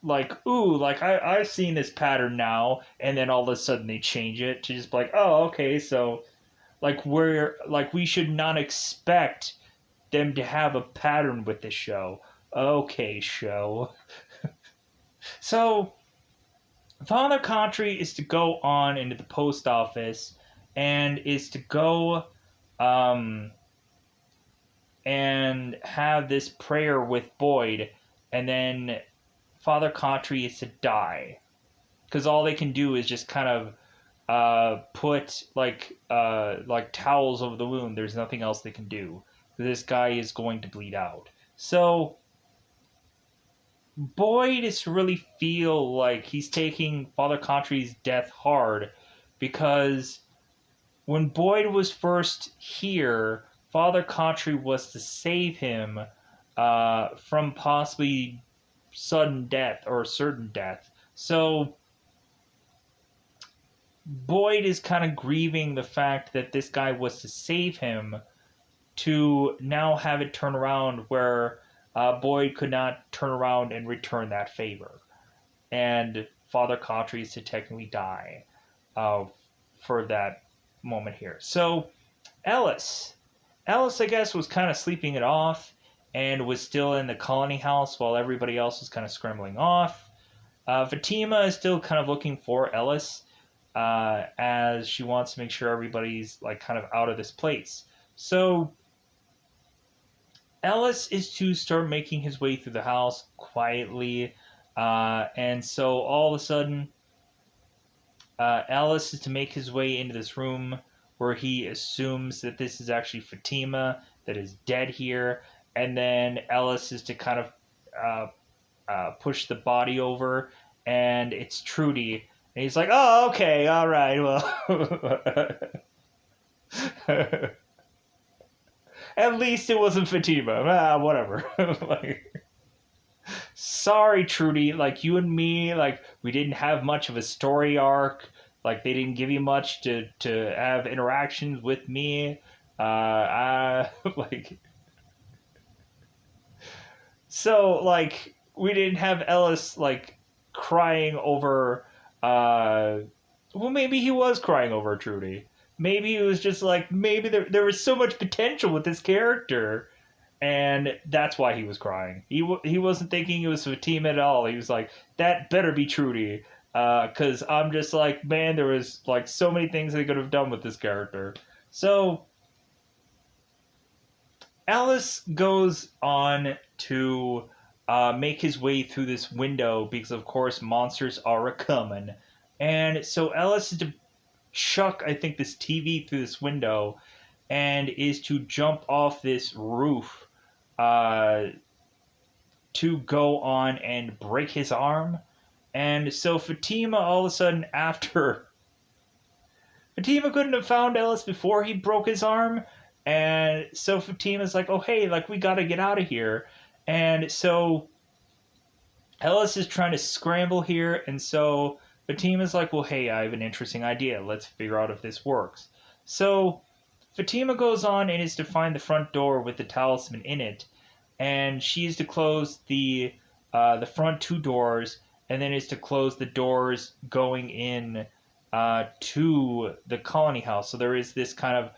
like, ooh, like I've seen this pattern now, and then all of a sudden they change it to just like, oh, okay, so like we should not expect them to have a pattern with this show. Okay, show. So Father Contri is to go on into the post office, and is to go um, and have this prayer with Boyd, and then Father Contri is to die, because all they can do is just kind of put like towels over the wound. There's nothing else they can do. This guy is going to bleed out. So Boyd is to really feel like he's taking Father Contri's death hard, because when Boyd was first here, Father Contri was to save him from possibly sudden death or certain death. So Boyd is kind of grieving the fact that this guy was to save him, to now have it turn around where Boyd could not turn around and return that favor. And Father Contri is to technically die uh, for that moment here. So Ellis. Ellis, I guess, was kind of sleeping it off and was still in the colony house while everybody else was kind of scrambling off. Fatima is still kind of looking for Ellis, as she wants to make sure everybody's like kind of out of this place. So Ellis is to start making his way through the house quietly, and so all of a sudden, Ellis is to make his way into this room where he assumes that this is actually Fatima that is dead here, and then Ellis is to kind of push the body over, and it's Trudy, and he's like, "Oh, okay, all right, well." At least it wasn't Fatima. Whatever. Like, sorry, Trudy. Like, you and me, like, we didn't have much of a story arc. Like, they didn't give you much to have interactions with me. Like, so, like, we didn't have Ellis, like, crying over, well, maybe he was crying over Trudy. Maybe he was just like, maybe there was so much potential with this character, and that's why he was crying. He wasn't thinking it was Fatima at all. He was like, that better be Trudy, because I'm just like, man, there was like so many things they could have done with this character. So Alice goes on to make his way through this window because, of course, monsters are a coming. And so Alice is to chuck, I think, this TV through this window, and is to jump off this roof uh, to go on and break his arm. And so Fatima, all of a sudden, after Fatima couldn't have found Ellis before he broke his arm, and so Fatima's like, "Oh hey, like we gotta get out of here." And so Ellis is trying to scramble here, and so Fatima's like, "Well, hey, I have an interesting idea. Let's figure out if this works." So Fatima goes on and is to find the front door with the talisman in it, and she is to close the front two doors, and then is to close the doors going in to the colony house. So there is this kind of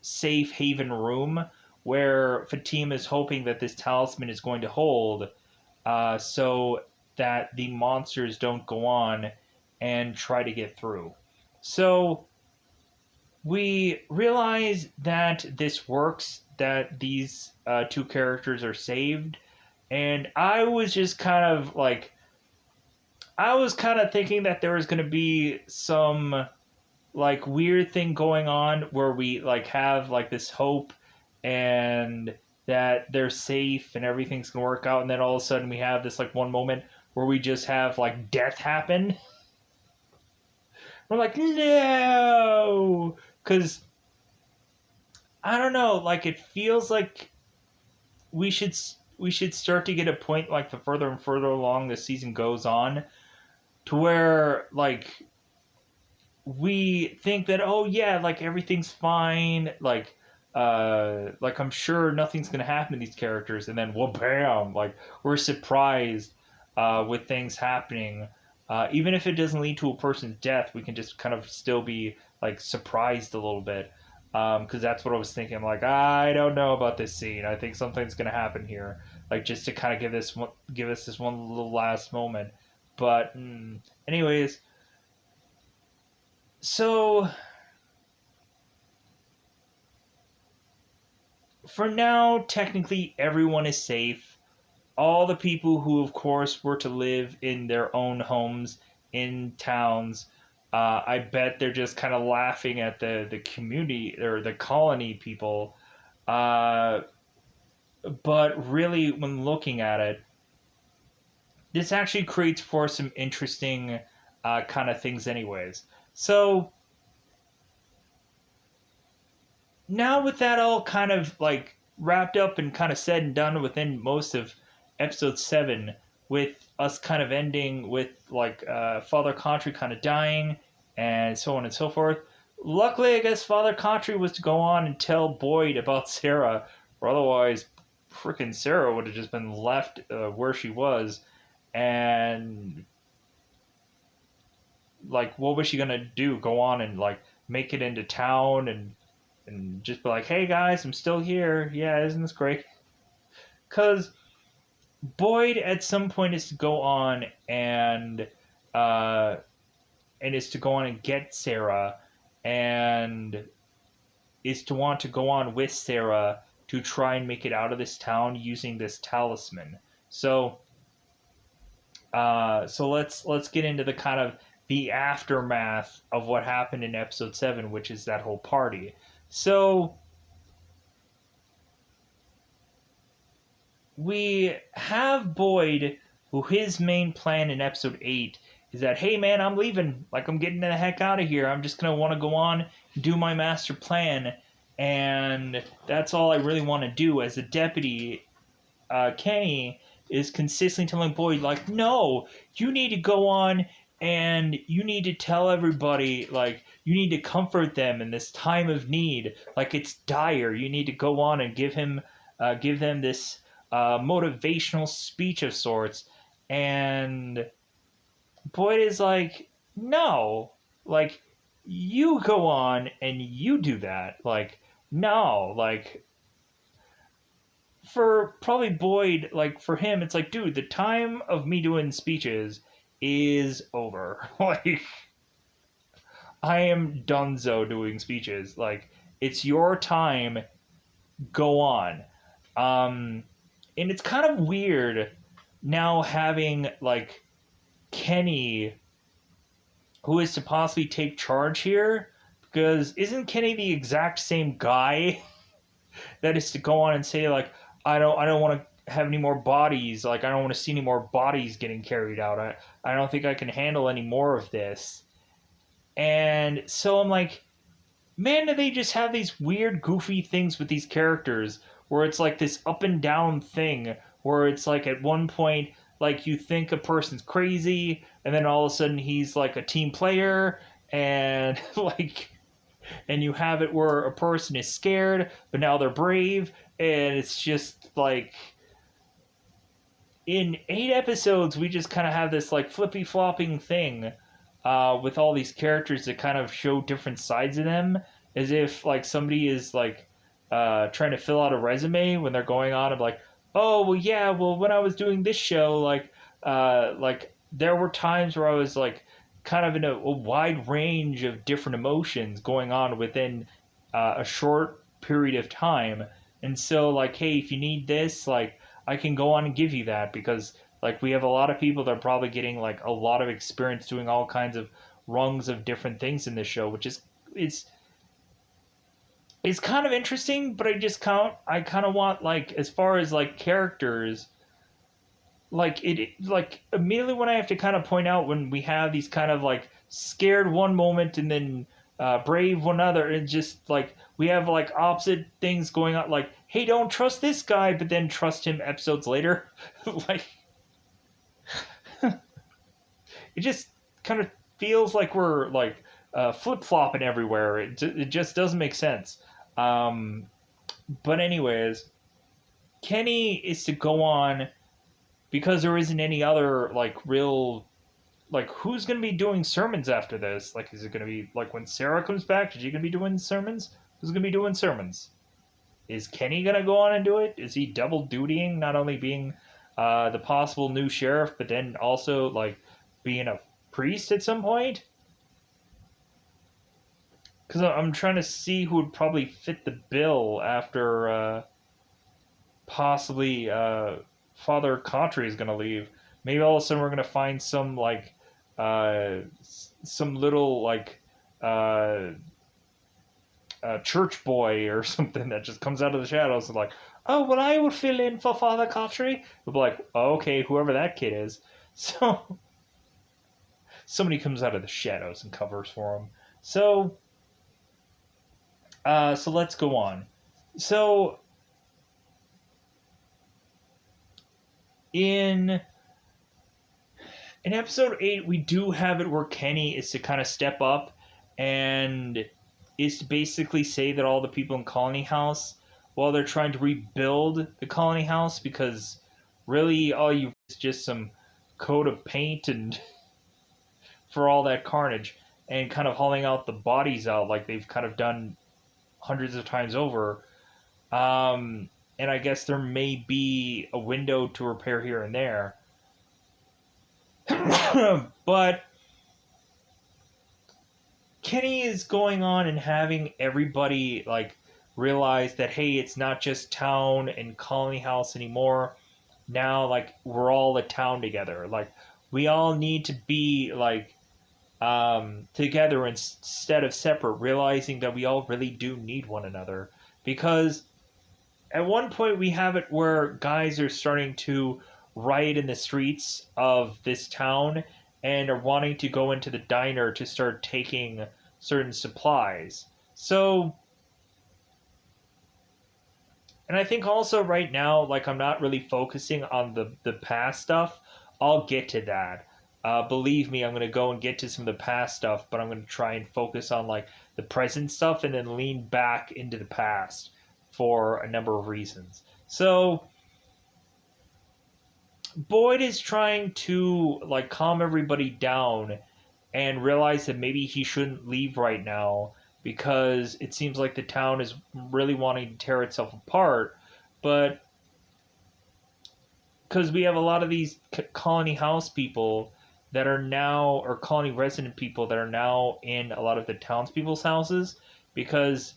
safe haven room where Fatima is hoping that this talisman is going to hold, so that the monsters don't go on and try to get through. So we realize that this works, that these two characters are saved, and I was kind of thinking that there was going to be some like weird thing going on where we like have like this hope and that they're safe and everything's gonna work out, and then all of a sudden we have this like one moment where we just have like death happen. We're like, no, because I don't know, like it feels like we should we should start to get a point like the further and further along the season goes on to where we think that, oh yeah, like everything's fine, like I'm sure nothing's gonna happen to these characters, and then well bam, like we're surprised with things happening. Even if it doesn't lead to a person's death, we can just kind of still be like surprised a little bit, because that's what I was thinking. I'm like, I don't know about this scene. I think something's gonna happen here, like just to kind of give us this one little last moment. But anyways, so for now, technically everyone is safe. All the people who, of course, were to live in their own homes in towns, I bet they're just kind of laughing at the community or the colony people. Uh, but really, when looking at it, this actually creates for some interesting kind of things, anyways. So now with that all kind of like wrapped up and kind of said and done within most of episode 7, with us kind of ending with like Father Contri kind of dying and so on and so forth. Luckily, I guess Father Contri was to go on and tell Boyd about Sarah, or otherwise freaking Sarah would have just been left where she was. And like what was she gonna do, go on and like make it into town and just be like, hey guys, I'm still here. Yeah, isn't this great? Because Boyd at some point is to go on uh, and is to go on and get Sarah, and is to want to go on with Sarah to try and make it out of this town using this talisman. So, so let's get into the kind of the aftermath of what happened in episode 7, which is that whole party. So we have Boyd, who his main plan in episode 8 is that, hey man, I'm leaving. Like, I'm getting the heck out of here. I'm just going to want to go on and do my master plan. And that's all I really want to do. As a deputy, Kenny is consistently telling Boyd, like, no, you need to go on and you need to tell everybody, like, you need to comfort them in this time of need. Like, it's dire. You need to go on and give them this motivational speech of sorts. And Boyd is like, no, like, you go on and you do that. Like, no, like, for probably Boyd, like, for him, it's like, dude, the time of me doing speeches is over. Like, I am donezo doing speeches. Like, it's your time. Go on. Um, and it's kind of weird now having like Kenny, who is to possibly take charge here, because isn't Kenny the exact same guy that is to go on and say like, I don't want to have any more bodies, like I don't want to see any more bodies getting carried out. I don't think I can handle any more of this. And so I'm like, man, do they just have these weird, goofy things with these characters where it's like this up and down thing where it's like at one point, like you think a person's crazy, and then all of a sudden he's like a team player, and like, and you have it where a person is scared, but now they're brave, and it's just like in 8 episodes, we just kind of have this like flippy flopping thing with all these characters that kind of show different sides of them, as if like somebody is like trying to fill out a resume when they're going on and like, oh well, yeah, well when I was doing this show, like there were times where I was like kind of in a wide range of different emotions going on within a short period of time. And so, like, hey, if you need this, like, I can go on and give you that because, like, we have a lot of people that are probably getting, like, a lot of experience doing all kinds of rungs of different things in this show, which is, it's kind of interesting, but I kind of want, like, as far as, like, characters, like like immediately when I have to kind of point out when we have these kind of like scared one moment and then brave one other, and just like we have like opposite things going on, like, hey, don't trust this guy, but then trust him episodes later. Like, it just kind of feels like we're like flip flopping everywhere. It just doesn't make sense. Um, but anyways, Kenny is to go on because there isn't any other like real, like, who's going to be doing sermons after this? Like, is it going to be like when Sarah comes back? Is she going to be doing sermons? Who's going to be doing sermons? Is Kenny going to go on and do it? Is he double dutying, not only being the possible new sheriff, but then also like being a priest at some point? Because I'm trying to see who would probably fit the bill after possibly Father Cottry is going to leave. Maybe all of a sudden we're going to find some like some little like uh, church boy or something that just comes out of the shadows and like, oh, well, I would fill in for Father Cottry. We'll be like, oh, okay, whoever that kid is. So somebody comes out of the shadows and covers for him. So let's go on. So in episode 8, we do have it where Kenny is to kind of step up and is to basically say that all the people in Colony House, while they're trying to rebuild the Colony House, because really all you is just some coat of paint and for all that carnage, and kind of hauling out the bodies out like they've kind of done hundreds of times over. And I guess there may be a window to repair here and there. But Kenny is going on and having everybody like realize that, hey, it's not just town and Colony House anymore. Now, like, we're all a town together. Like, we all need to be like together instead of separate, realizing that we all really do need one another. Because at one point we have it where guys are starting to riot in the streets of this town and are wanting to go into the diner to start taking certain supplies. So, and I think also right now, like, I'm not really focusing on the past stuff. I'll get to that. Believe me, I'm going to go and get to some of the past stuff, but I'm going to try and focus on, like, the present stuff and then lean back into the past for a number of reasons. So, Boyd is trying to, like, calm everybody down and realize that maybe he shouldn't leave right now because it seems like the town is really wanting to tear itself apart. But because we have a lot of these colony house people that are now, or colony resident people that are now in a lot of the townspeople's houses, because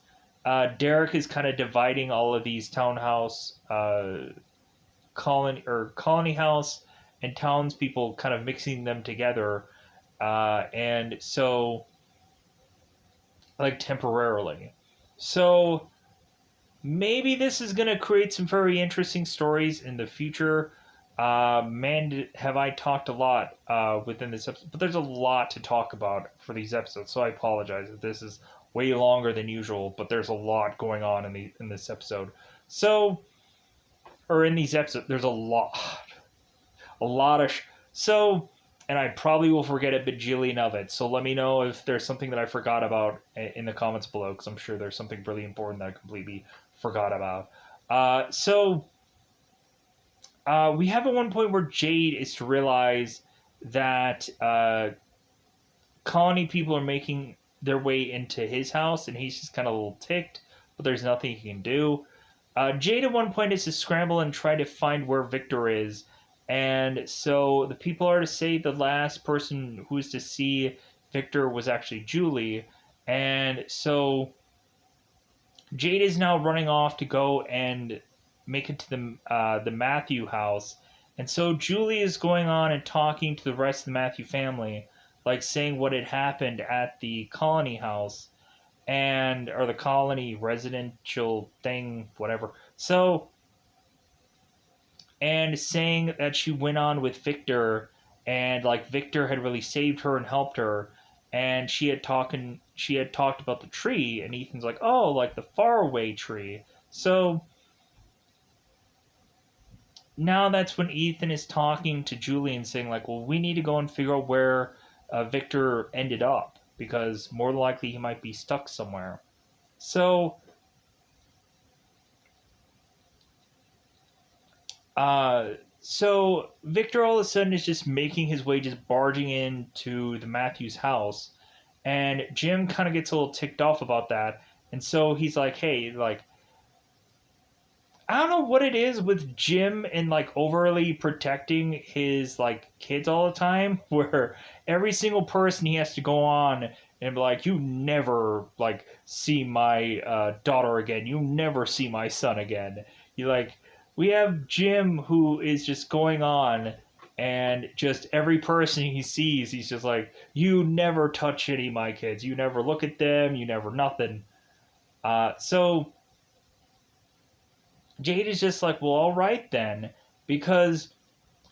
Derek is kind of dividing all of these townhouse colony house and townspeople, kind of mixing them together, and so, like, temporarily. So maybe this is going to create some very interesting stories in the future. Man, have I talked a lot within this episode, but there's a lot to talk about for these episodes, so I apologize if this is way longer than usual, but there's a lot going on in this episode. So, or in these episodes, there's a lot of so, and I probably will forget a bajillion of it, so let me know if there's something that I forgot about in the comments below, because I'm sure there's something really important that I completely forgot about. We have at one point where Jade is to realize that colony people are making their way into his house, and he's just kind of a little ticked, but there's nothing he can do. Jade at one point is to scramble and try to find where Victor is, And so the people are to say the last person who is to see Victor was actually Julie. And so Jade is now running off to go and make it to the Matthew house. And so Julie is going on and talking to the rest of the Matthew family, like saying what had happened at the colony house and or the colony residential thing, whatever. So and saying that she went on with Victor and like Victor had really saved her and helped her and she had talked about the tree and Ethan's like, "Oh, like the faraway tree." So now that's when Ethan is talking to Julie and saying like, "Well, we need to go and figure out where Victor ended up because more than likely he might be stuck somewhere." So Uh, so Victor all of a sudden is just making his way, just barging into the Matthews house, and Jim kind of gets a little ticked off about that, and so he's like, "Hey, like, I don't know what it is with Jim and like overly protecting his like kids all the time, where every single person he has to go on and be like, you never like see my daughter again, you never see my son again." You like, we have Jim who is just going on and just every person he sees, he's just like, you never touch any of my kids, you never look at them, you never nothing. So Jade is just like, well, all right then, because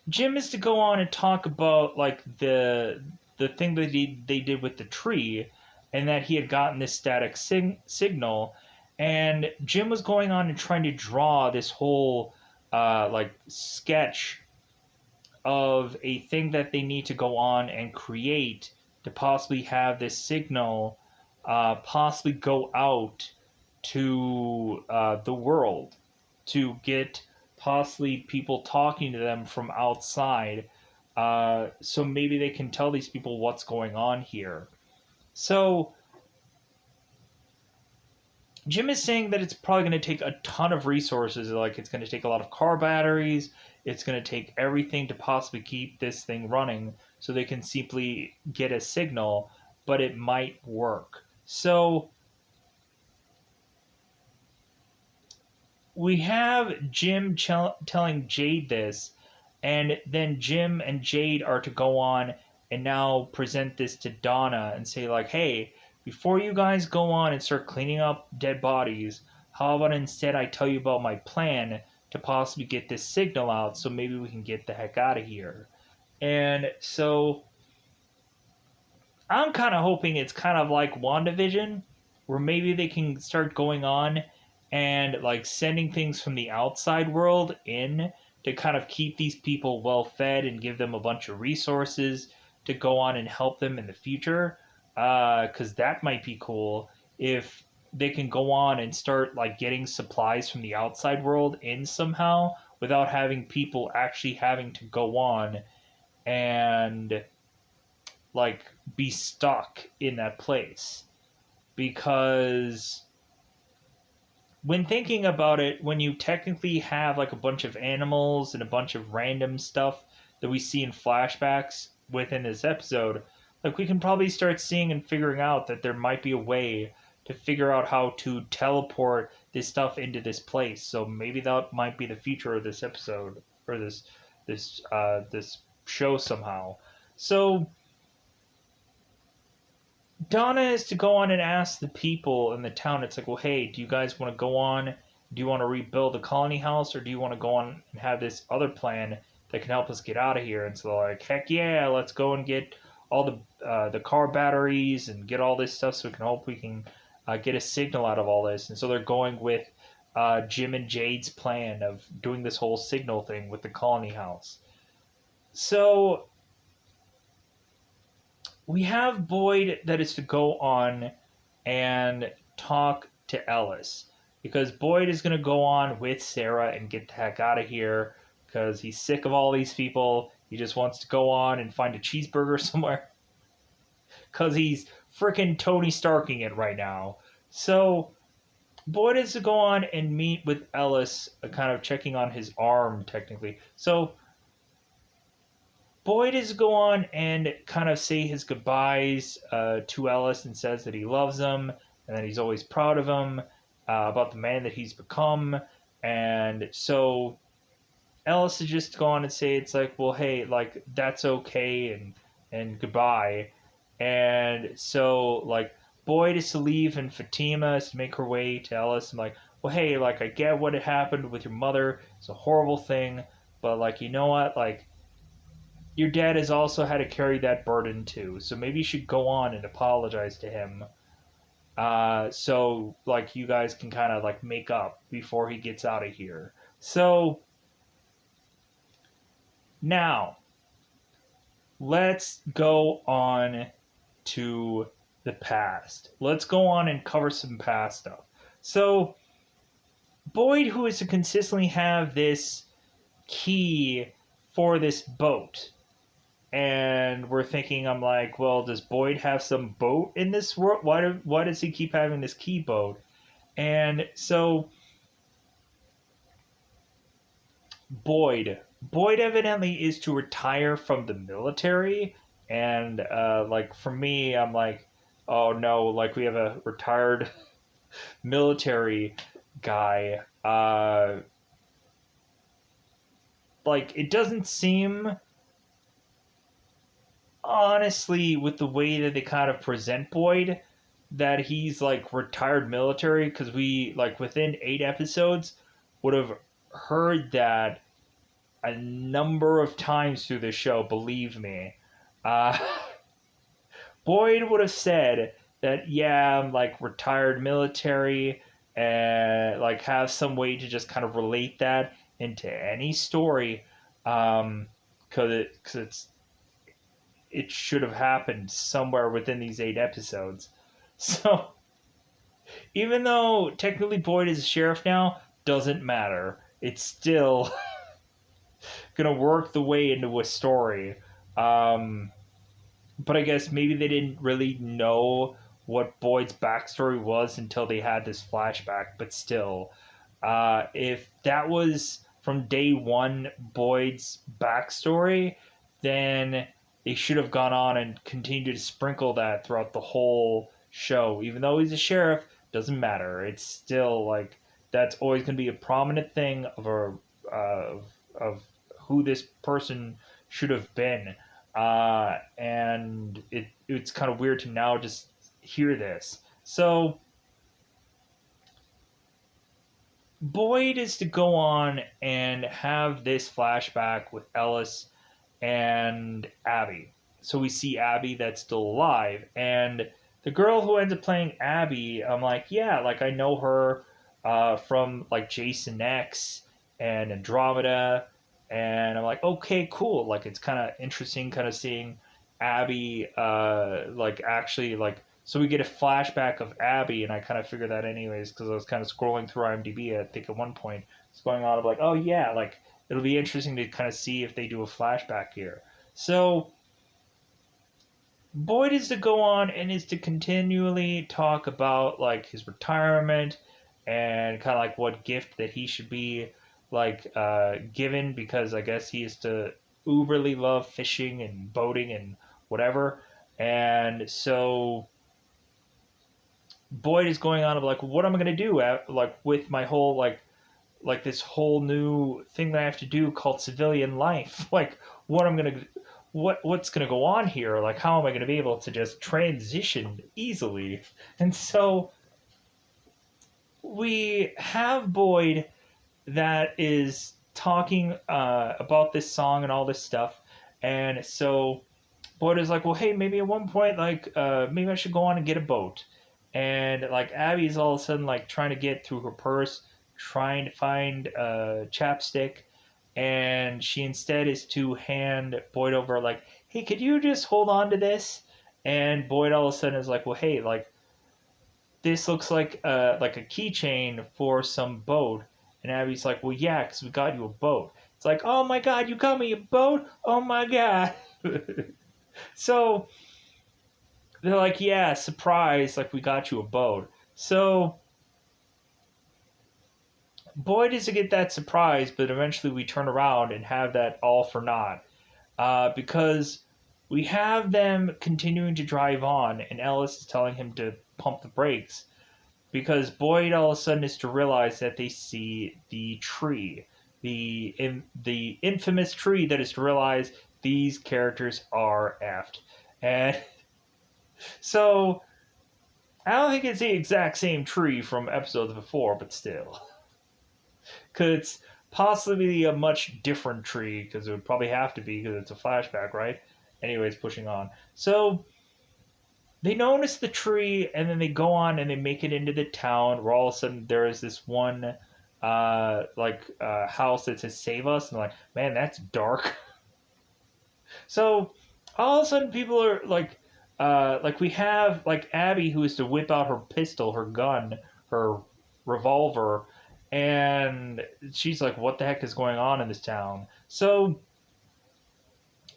Jim is to go on and talk about like the thing that they did with the tree, and that he had gotten this static signal, and Jim was going on and trying to draw this whole like sketch of a thing that they need to go on and create to possibly have this signal possibly go out to the world to get possibly people talking to them from outside. So maybe they can tell these people what's going on here. So Jim is saying that it's probably going to take a ton of resources. Like it's going to take a lot of car batteries. It's going to take everything to possibly keep this thing running so they can simply get a signal, but it might work. So we have Jim telling Jade this, and then Jim and Jade are to go on and now present this to Donna and say, like, hey, before you guys go on and start cleaning up dead bodies, how about instead I tell you about my plan to possibly get this signal out so maybe we can get the heck out of here? And so I'm kind of hoping it's kind of like WandaVision, where maybe they can start going on and like sending things from the outside world in to kind of keep these people well fed and give them a bunch of resources to go on and help them in the future. Because that might be cool if they can go on and start like getting supplies from the outside world in somehow without having people actually having to go on and like be stuck in that place. Because when thinking about it, when you technically have like a bunch of animals and a bunch of random stuff that we see in flashbacks within this episode, like we can probably start seeing and figuring out that there might be a way to figure out how to teleport this stuff into this place. So maybe that might be the future of this episode or this show somehow. So Donna is to go on and ask the people in the town. It's like, well, hey, do you guys want to go on? Do you want to rebuild the colony house, or do you want to go on and have this other plan that can help us get out of here? And so they're like, heck yeah, let's go and get all the car batteries and get all this stuff so we can hope we can get a signal out of all this. And so they're going with Jim and Jade's plan of doing this whole signal thing with the colony house. So we have Boyd that is to go on and talk to Ellis because Boyd is going to go on with Sarah and get the heck out of here because he's sick of all these people. He just wants to go on and find a cheeseburger somewhere because he's freaking Tony Starking it right now. So Boyd is to go on and meet with Ellis, kind of checking on his arm technically. So Boyd is go on and kind of say his goodbyes to Ellis and says that he loves him and that he's always proud of him, about the man that he's become. And so Ellis is just go on and say it's like, well, hey, like that's okay, and goodbye. And so like Boyd is to leave and Fatima is to make her way to Ellis and like, well, hey, like I get what had happened with your mother. It's a horrible thing, but like you know what, like your dad has also had to carry that burden too. So maybe you should go on and apologize to him. So like you guys can kind of like make up before he gets out of here. So now let's go on to the past. Let's go on and cover some past stuff. So Boyd, who is to consistently have this key for this boat, and we're thinking, I'm like, well, does Boyd have some boat in this world? Why does he keep having this key boat? And so Boyd evidently is to retire from the military, and like for me, I'm like, oh no, like we have a retired military guy. Like it doesn't seem, honestly, with the way that they kind of present Boyd, that he's like retired military, because we like within 8 episodes would have heard that a number of times through the show. Believe me, uh, Boyd would have said that yeah, I'm like retired military, and like have some way to just kind of relate that into any story, because it should have happened somewhere within these 8 episodes. So even though technically Boyd is a sheriff now, doesn't matter. It's still gonna work the way into a story. Um, but I guess maybe they didn't really know what Boyd's backstory was until they had this flashback. But still, if that was from day one Boyd's backstory, then they should have gone on and continued to sprinkle that throughout the whole show. Even though he's a sheriff, doesn't matter. It's still like that's always going to be a prominent thing of of who this person should have been. And it's kind of weird to now just hear this. So Boyd is to go on and have this flashback with Ellis and Abby. So we see Abby that's still alive, and the girl who ends up playing Abby, I'm like, yeah, like I know her from like Jason X and Andromeda, and I'm like, okay, cool. Like it's kind of interesting, kind of seeing Abby, like actually like. So we get a flashback of Abby, and I kind of figured that anyways because I was kind of scrolling through IMDb. I think at one point it's going on of like, oh yeah, like it'll be interesting to kind of see if they do a flashback here. So Boyd is to go on and is to continually talk about like his retirement and kind of like what gift that he should be like given, because I guess he is to uberly love fishing and boating and whatever. And so Boyd is going on of like, what am I gonna do like with my whole like this whole new thing that I have to do called civilian life. Like what I'm gonna what's gonna go on here? Like how am I gonna be able to just transition easily? And so we have Boyd that is talking about this song and all this stuff, and so Boyd is like, well, hey, maybe at one point, like, maybe I should go on and get a boat. And like Abby's all of a sudden like trying to get through her purse, trying to find chapstick, and she instead is to hand Boyd over like, hey, could you just hold on to this? And Boyd all of a sudden is like, well, hey, like this looks like a keychain for some boat. And Abby's like, well, yeah, because we got you a boat. It's like, oh my god, you got me a boat? Oh my god. So they're like, yeah, surprise, like we got you a boat. So Boyd is to get that surprise, but eventually we turn around and have that all for naught. because we have them continuing to drive on, and Ellis is telling him to pump the brakes because Boyd all of a sudden is to realize that they see the tree, the infamous tree that is to realize these characters are effed, and so I don't think it's the exact same tree from episodes before, but still, because it's possibly a much different tree because it would probably have to be because it's a flashback, right? Anyways, pushing on. So they notice the tree and then they go on and they make it into the town where all of a sudden there is this one house that says save us and like, man, that's dark. So all of a sudden people are like we have like Abby who is to whip out her pistol, her gun, her revolver, and she's like, what the heck is going on in this town? So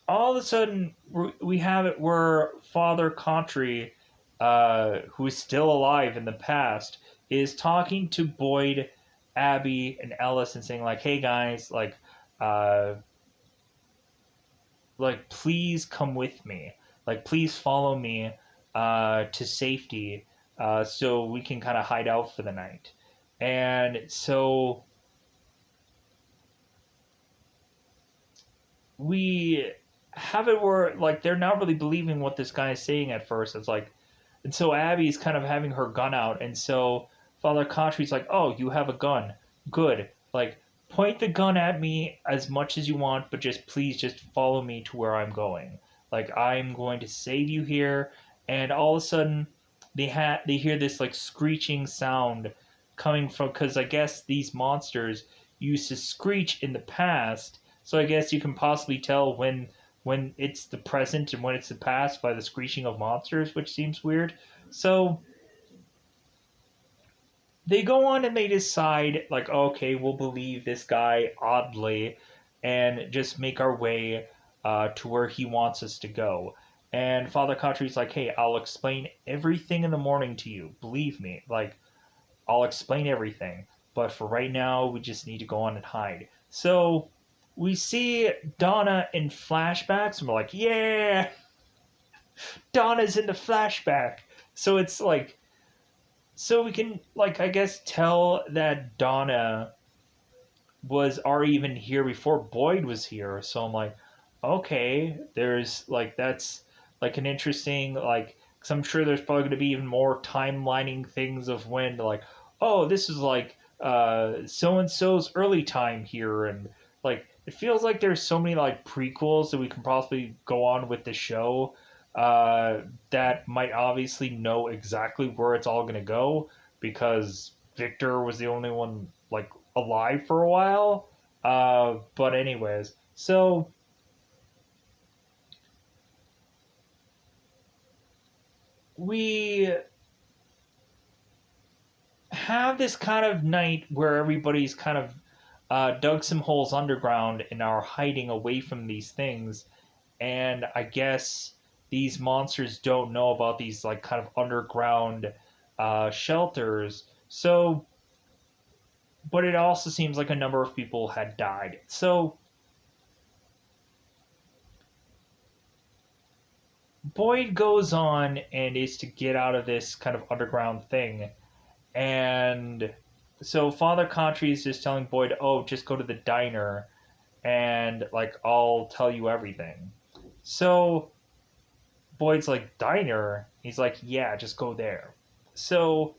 all of a sudden we have it where Father Contry, who is still alive in the past, is talking to Boyd, Abby, and Ellis and saying like, "Hey guys, uh, please come with me. Like, please follow me to safety, so we can kind of hide out for the night." And so we have it where like they're not really believing what this guy is saying at first. It's like, and so Abby's kind of having her gun out, and so Father Contry's like, "Oh, you have a gun, good. Like, point the gun at me as much as you want, but just please just follow me to where I'm going. Like, I'm going to save you here." And all of a sudden, they hear this like screeching sound coming from because I guess these monsters used to screech in the past, so I guess you can possibly tell when it's the present and when it's the past by the screeching of monsters, which seems weird. So they go on and they decide, like, okay, we'll believe this guy oddly and just make our way to where he wants us to go. And Father Contry's like, hey, I'll explain everything in the morning to you. Believe me. Like, I'll explain everything. But for right now, we just need to go on and hide. So we see Donna in flashbacks, and we're like, yeah, Donna's in the flashback. So it's like, so we can, like, I guess tell that Donna was already even here before Boyd was here. So I'm like, okay, there's like, that's like an interesting, like, because I'm sure there's probably going to be even more timelining things of when, like, oh, this is like so and so's early time here. And like, it feels like there's so many like prequels that we can possibly go on with the show that might obviously know exactly where it's all going to go because Victor was the only one like alive for a while. But anyways, so we have this kind of night where everybody's kind of dug some holes underground and are hiding away from these things. And I guess these monsters don't know about these like kind of underground shelters. So, but it also seems like a number of people had died. So Boyd goes on and is to get out of this kind of underground thing. And so Father Contry is just telling Boyd, oh, just go to the diner and like I'll tell you everything. So Boyd's like, diner? He's like, yeah, just go there. So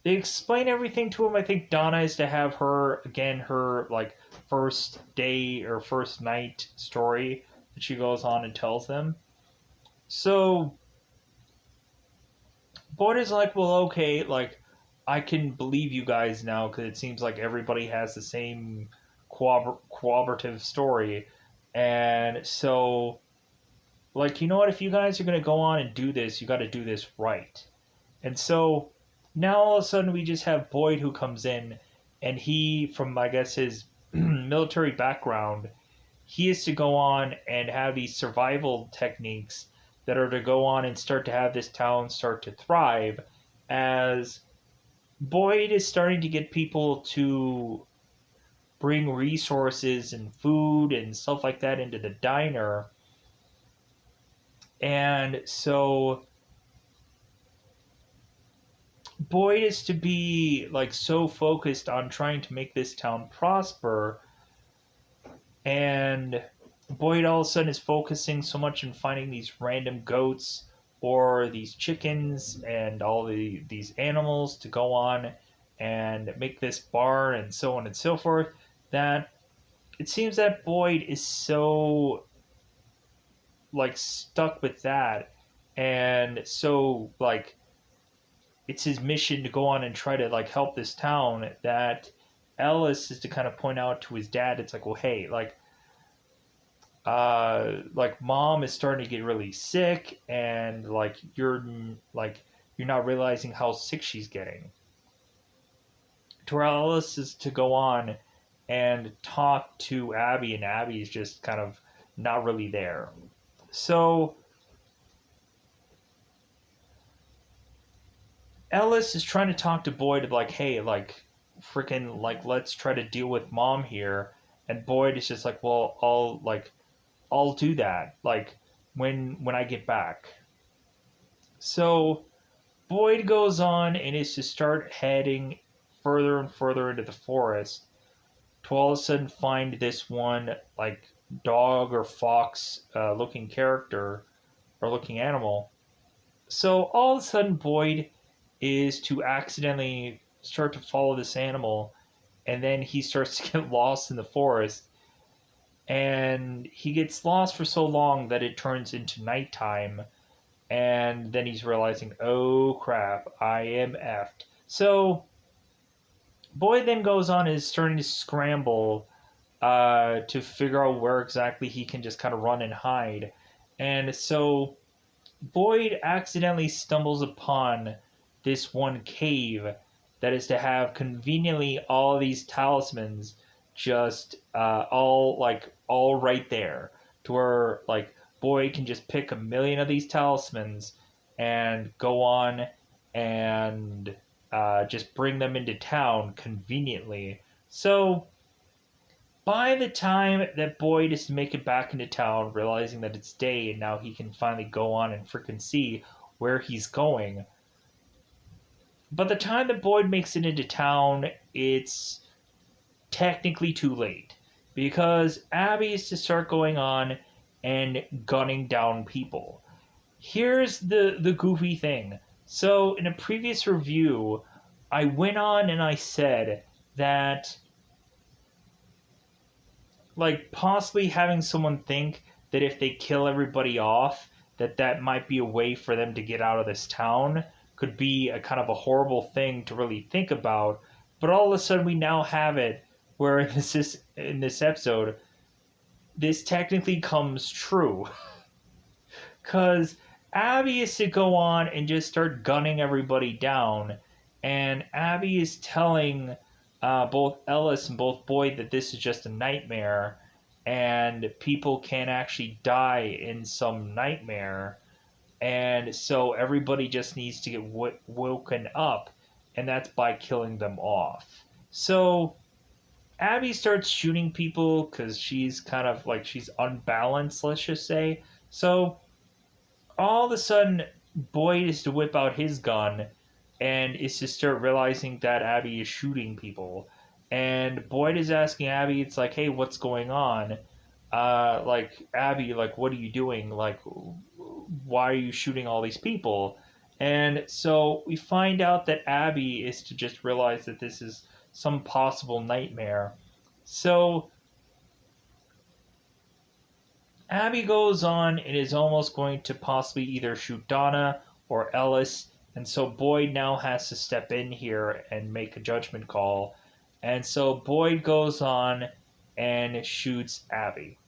they explain everything to him. I think Donna is to have her, again, her like first day or first night story that she goes on and tells them. So Boyd is like, well, okay, like, I can believe you guys now because it seems like everybody has the same cooperative story. And so, like, you know what? If you guys are going to go on and do this, you got to do this right. And so now all of a sudden we just have Boyd who comes in and he, from, I guess, his military background, he is to go on and have these survival techniques that are to go on and start to have this town start to thrive as Boyd is starting to get people to bring resources and food and stuff like that into the diner. And so Boyd is to be like so focused on trying to make this town prosper, and Boyd all of a sudden is focusing so much on finding these random goats or these chickens and all these animals to go on and make this barn and so on and so forth, that it seems that Boyd is so like stuck with that, and so like it's his mission to go on and try to like help this town, that Ellis is to kind of point out to his dad, it's like, well, hey, like mom is starting to get really sick, and like you're not realizing how sick she's getting. To where Ellis is to go on and talk to Abby, and Abby's just kind of not really there. So Ellis is trying to talk to Boyd like, hey, like, freaking, like, let's try to deal with mom here. And Boyd is just like, well, I'll do that, like, when I get back. So Boyd goes on and is to start heading further and further into the forest to all of a sudden find this one, like, dog or fox looking character or looking animal. So all of a sudden, Boyd is to accidentally start to follow this animal, and then he starts to get lost in the forest, and he gets lost for so long that it turns into nighttime, and then he's realizing, oh crap, I am effed. So Boyd then goes on and is starting to scramble to figure out where exactly he can just kind of run and hide. And so Boyd accidentally stumbles upon this one cave that is to have conveniently all these talismans just all right there, to where like Boyd can just pick a million of these talismans and go on and just bring them into town conveniently. So by the time that Boyd is to make it back into town, realizing that it's day and now he can finally go on and freaking see where he's going, by the time that Boyd makes it into town, it's technically too late, because Abby is to start going on and gunning down people. Here's the goofy thing. So in a previous review, I went on and I said that like possibly having someone think that if they kill everybody off, that that might be a way for them to get out of this town, could be a kind of a horrible thing to really think about. But all of a sudden we now have it where in this episode, this technically comes true. Because Abby is to go on and just start gunning everybody down, and Abby is telling both Ellis and both Boyd that this is just a nightmare, and people can actually die in some nightmare, and so everybody just needs to get woken up, and that's by killing them off. So Abby starts shooting people because she's kind of like she's unbalanced, let's just say. So all of a sudden, Boyd is to whip out his gun and is to start realizing that Abby is shooting people. And Boyd is asking Abby, it's like, hey, what's going on? Like, Abby, like, what are you doing? Like, why are you shooting all these people? And so we find out that Abby is to just realize that this is some possible nightmare. So Abby goes on and is almost going to possibly either shoot Donna or Ellis, and so Boyd now has to step in here and make a judgment call. And so Boyd goes on and shoots Abby.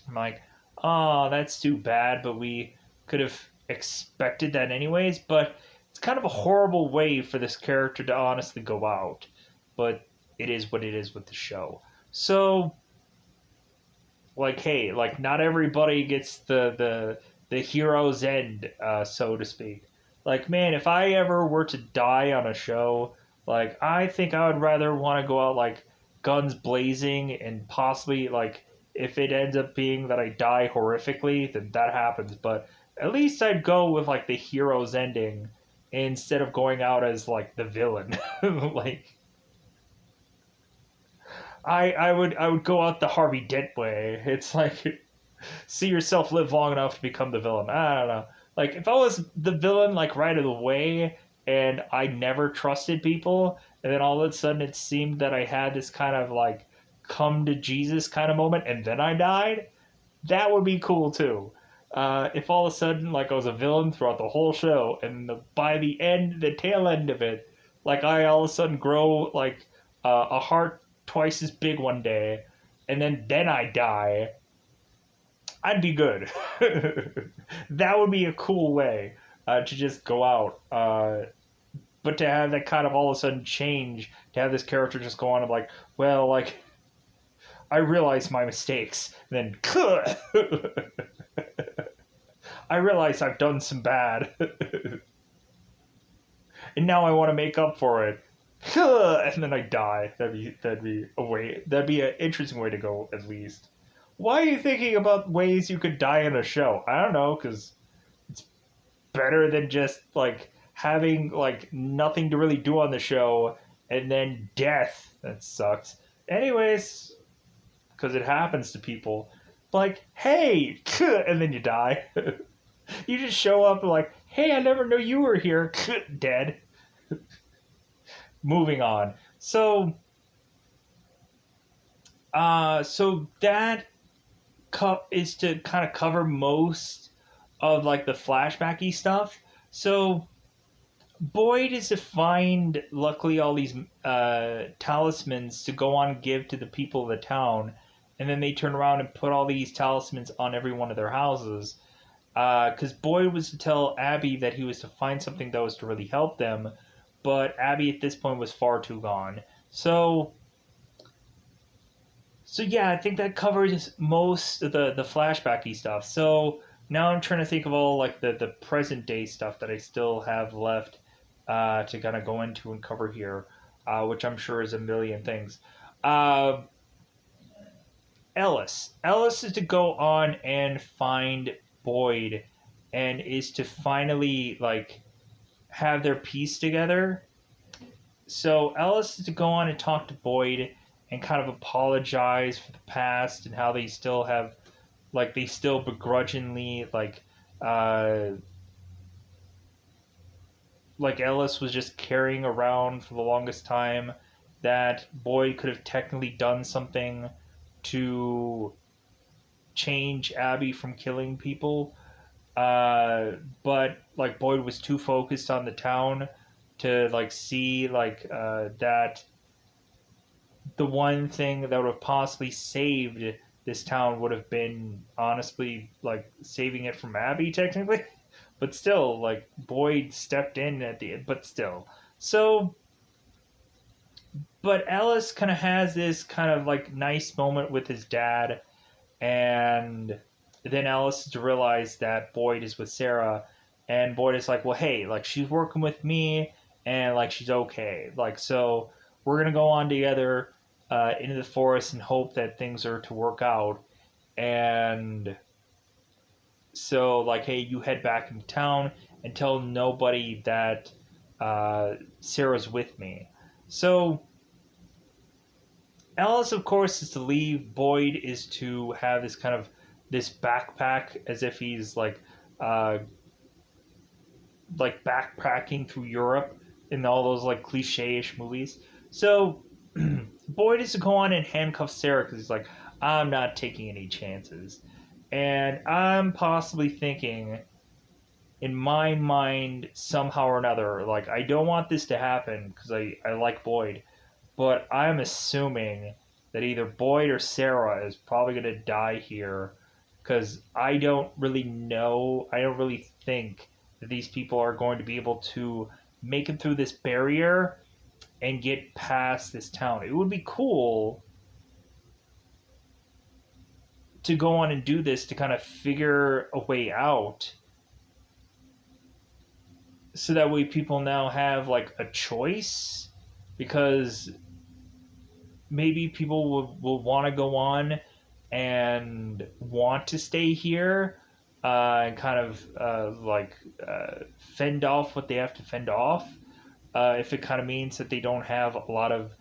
I'm like, oh, that's too bad, but we could have expected that anyways. But it's kind of a horrible way for this character to honestly go out. But it is what it is with the show. So like, hey, like not everybody gets the hero's end, so to speak. Like, man, if I ever were to die on a show, Like, I think I would rather want to go out like guns blazing and possibly like if it ends up being that I die horrifically, then that happens. But at least I'd go with like the hero's ending instead of going out as like the villain. Like I would go out the Harvey Dent way. It's like see yourself live long enough to become the villain. I don't know. Like if I was the villain like right of the way and I never trusted people and then all of a sudden it seemed that I had this kind of like come to Jesus kind of moment and then I died, that would be cool too. If all of a sudden like I was a villain throughout the whole show and by the end, the tail end of it, like I all of a sudden grow like a heart twice as big one day and then I die, I'd be good. That would be a cool way to just go out. But to have that kind of all of a sudden change, to have this character just go on and like, well, like, I realize my mistakes, and then, I realize I've done some bad, and now I want to make up for it, and then I die. That'd be a way. That'd be an interesting way to go, at least. Why are you thinking about ways you could die in a show? I don't know, because better than just like having like nothing to really do on the show and then death. That sucks. Anyways, because it happens to people. Like, hey, and then you die. You just show up and like, hey, I never knew you were here. Dead. Moving on. So that is to kind of cover most of like the flashbacky stuff. So Boyd is to find, luckily, all these talismans to go on and give to the people of the town, and then they turn around and put all these talismans on every one of their houses. Because Boyd was to tell Abby that he was to find something that was to really help them, but Abby at this point was far too gone. So yeah, I think that covers most of the flashbacky stuff. So now I'm trying to think of all like the present day stuff that I still have left to kind of go into and cover here, which I'm sure is a million things. Uh, Ellis is to go on and find Boyd, and is to finally like have their piece together. So Ellis is to go on and talk to Boyd and kind of apologize for the past and how they still have like they still begrudgingly uh like Ellis was just carrying around for the longest time that Boyd could have technically done something to change Abby from killing people. But like Boyd was too focused on the town to like see that the one thing that would have possibly saved this town would have been honestly like saving it from Abby technically. But still, like Boyd stepped in at the end, but still. So but Ellis kind of has this kind of like nice moment with his dad, and then Ellis is to realize that Boyd is with Sarah, and Boyd is like, well, hey, like she's working with me, and like she's okay, like so we're gonna go on together into the forest and hope that things are to work out, and so like, hey, you head back into town and tell nobody that Sarah's with me. So Alice, of course, is to leave. Boyd is to have this kind of this backpack as if he's uh, like backpacking through Europe in all those like cliche-ish movies. So Boyd is to go on and handcuff Sarah because he's like, I'm not taking any chances, and I'm possibly thinking in my mind somehow or another, like I don't want this to happen because I like Boyd, but I'm assuming that either Boyd or Sarah is probably going to die here because I don't really know. I don't really think that these people are going to be able to make it through this barrier and get past this town. It would be cool to go on and do this to kind of figure a way out so that way people now have like a choice because maybe people will want to go on and want to stay here, and kind of fend off what they have to fend off. If it kind of means that they don't have a lot of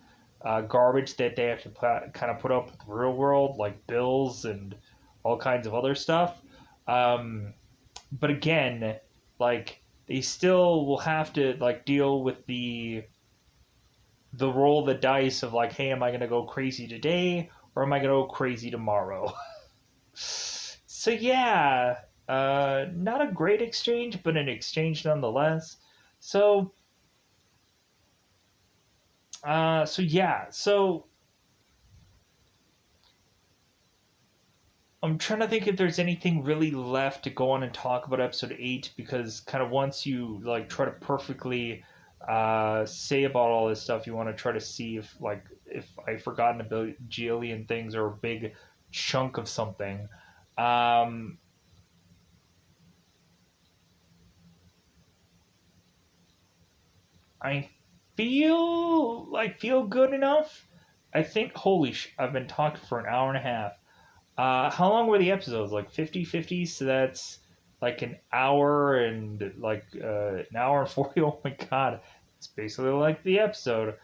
garbage that they have to kind of put up with the real world, like bills and all kinds of other stuff. But again, like they still will have to like deal with the roll of the dice of like, hey, am I gonna go crazy today or am I gonna go crazy tomorrow? So yeah, not a great exchange, but an exchange nonetheless. So so I'm trying to think if there's anything really left to go on and talk about episode 8, because kind of once you like try to perfectly say about all this stuff, you want to try to see if I've forgotten a bajillion things or a big chunk of something. Um, I I feel good enough. I think I've been talking for an hour and a half. How long were the episodes? Like 50-50, so that's like an hour and 40. Oh my god. It's basically like the episode.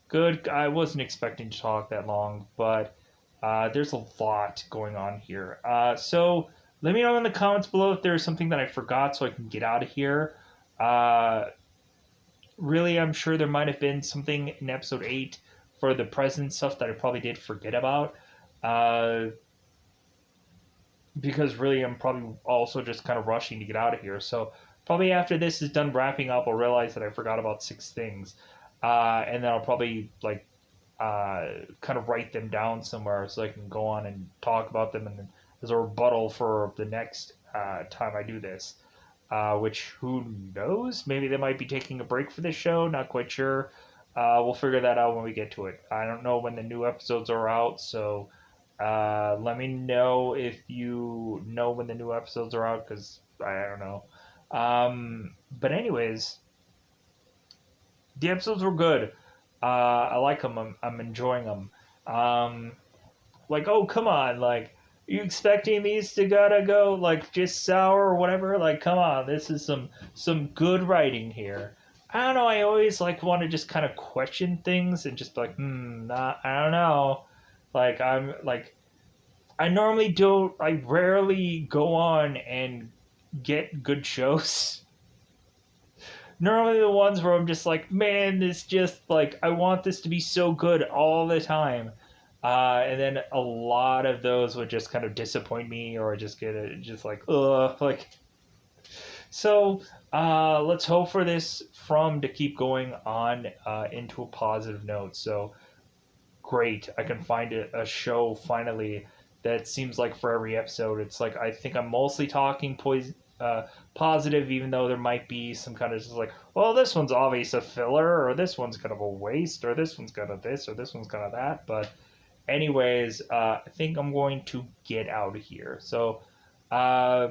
Good. I wasn't expecting to talk that long, but there's a lot going on here. So let me know in the comments below if there's something that I forgot so I can get out of here. Uh, Really, I'm sure there might have been something in episode 8 for the present stuff that I probably did forget about. Uh, because really I'm probably also just kind of rushing to get out of here. So probably after this is done wrapping up, I'll realize that I forgot about 6 things, and then I'll probably kind of write them down somewhere so I can go on and talk about them and as a rebuttal for the next time I do this. Which who knows? Maybe they might be taking a break for this show. Not quite sure. We'll figure that out when we get to it. I don't know when the new episodes are out, so let me know if you know when the new episodes are out, because I don't know. But anyways, the episodes were good. I like them. I'm enjoying them. Um, like, oh come on, like, you expecting these to gotta go like just sour or whatever? Like, come on, this is some good writing here. I don't know. I always like want to just kind of question things and just be like, I don't know. Like I'm like I normally don't. I rarely go on and get good shows. Normally, the ones where I'm just like, man, this just like I want this to be so good all the time, and then a lot of those would just kind of disappoint me, or just get it, just like ugh, like. So let's hope for this from to keep going on into a positive note. So great. I can find a show finally that seems like for every episode, it's like I think I'm mostly talking positive, even though there might be some kind of just like, well, this one's obvious a filler, or this one's kind of a waste, or this one's kind of this, or this one's kind of that. But, anyways, I think I'm going to get out of here. So, uh,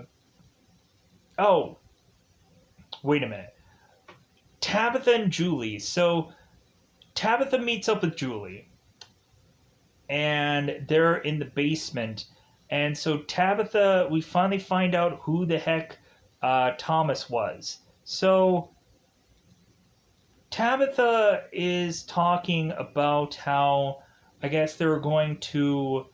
oh, wait a minute. Tabitha and Julie. So, Tabitha meets up with Julie and they're in the basement. And so Tabitha, we finally find out who the heck Thomas was. So Tabitha is talking about how I guess they were going to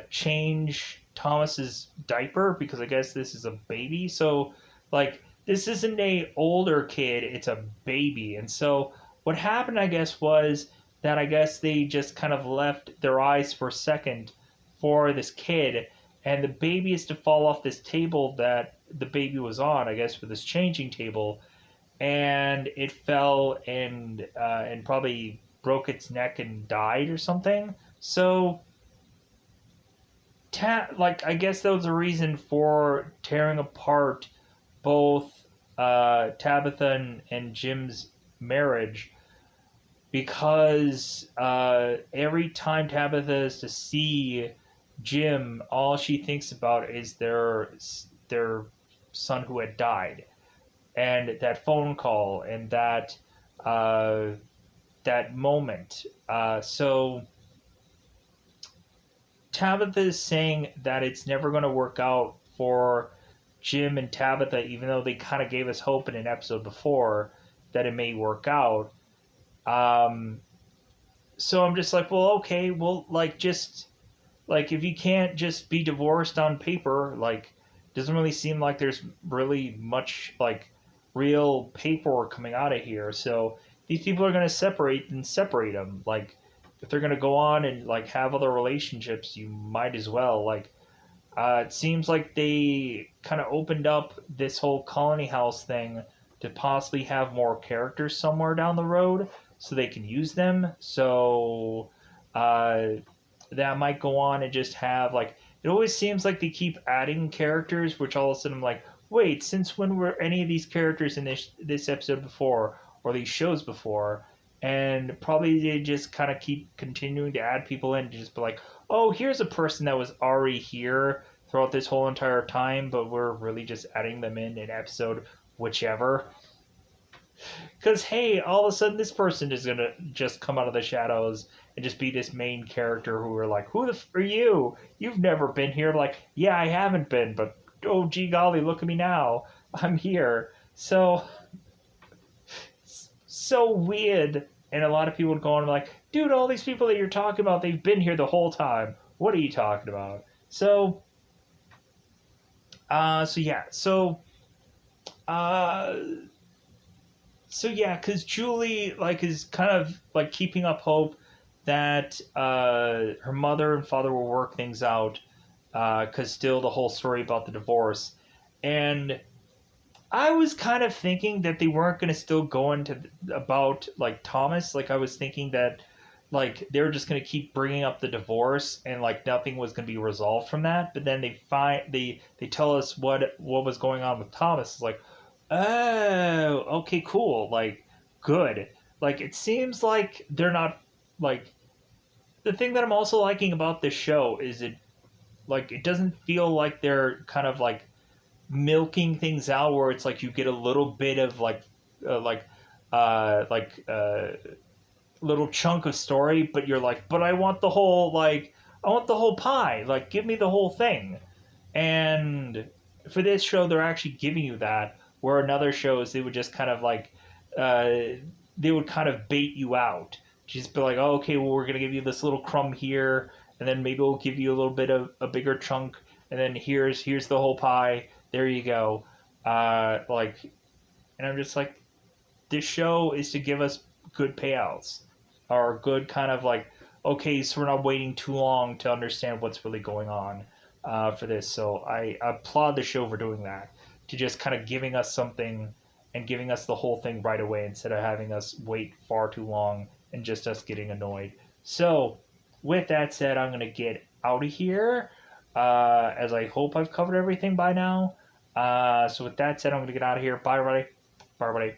change Thomas's diaper because I guess this is a baby. So like this isn't a older kid, it's a baby. And so what happened I guess was that I guess they just kind of left their eyes for a second for this kid, and the baby is to fall off this table that the baby was on, I guess for this changing table, and it fell and probably broke its neck and died or something. So like I guess that was a reason for tearing apart both Tabitha and Jim's marriage, because every time Tabitha is to see Jim, all she thinks about is their son who had died, and that phone call, and that uh, that moment. So Tabitha is saying that it's never going to work out for Jim and Tabitha, even though they kind of gave us hope in an episode before that it may work out. Um, so I'm just like, well, okay, well, like, just like if you can't just be divorced on paper, like, doesn't really seem like there's really much like real paperwork coming out of here. So these people are going to separate and separate them. Like, if they're going to go on and like have other relationships, you might as well. Like, it seems like they kind of opened up this whole colony house thing to possibly have more characters somewhere down the road so they can use them. So uh, that might go on and just have like it always seems like they keep adding characters, which all of a sudden I'm like, wait, since when were any of these characters in this episode before or these shows before? And probably they just kind of keep continuing to add people in to just be like, oh, here's a person that was already here throughout this whole entire time, but we're really just adding them in episode whichever. Because, hey, all of a sudden this person is going to just come out of the shadows and just be this main character who are like, who the f are you? You've never been here. Like, yeah, I haven't been, but oh, gee golly, look at me now. I'm here. So, so weird. And a lot of people would go on and be like, dude, all these people that you're talking about, they've been here the whole time. What are you talking about? So yeah, uh, so yeah, because Julie like is kind of like keeping up hope that her mother and father will work things out. Because still the whole story about the divorce, and I was kind of thinking that they weren't going to still go into about like Thomas. Like I was thinking that like they were just going to keep bringing up the divorce and like nothing was going to be resolved from that. But then they tell us what was going on with Thomas. It's like, oh, okay, cool, like good. Like it seems like they're not like the thing that I'm also liking about this show is it doesn't feel like they're kind of like milking things out where it's like you get a little bit of uh, like uh like uh little chunk of story, but you're like, but I want the whole pie, like give me the whole thing. And for this show they're actually giving you that, where another shows they would just kind of like uh they would kind of bait you out, just be like, oh, okay, well, we're gonna give you this little crumb here, and then maybe we'll give you a little bit of a bigger chunk, and then here's the whole pie, there you go. Like, and I'm just like, this show is to give us good payouts, or good kind of like, okay, so we're not waiting too long to understand what's really going on for this. So I applaud the show for doing that, to just kind of giving us something and giving us the whole thing right away instead of having us wait far too long and just us getting annoyed. So with that said, I'm going to get out of here, as I hope I've covered everything by now. So with that said, I'm going to get out of here. Bye, everybody. Bye, everybody.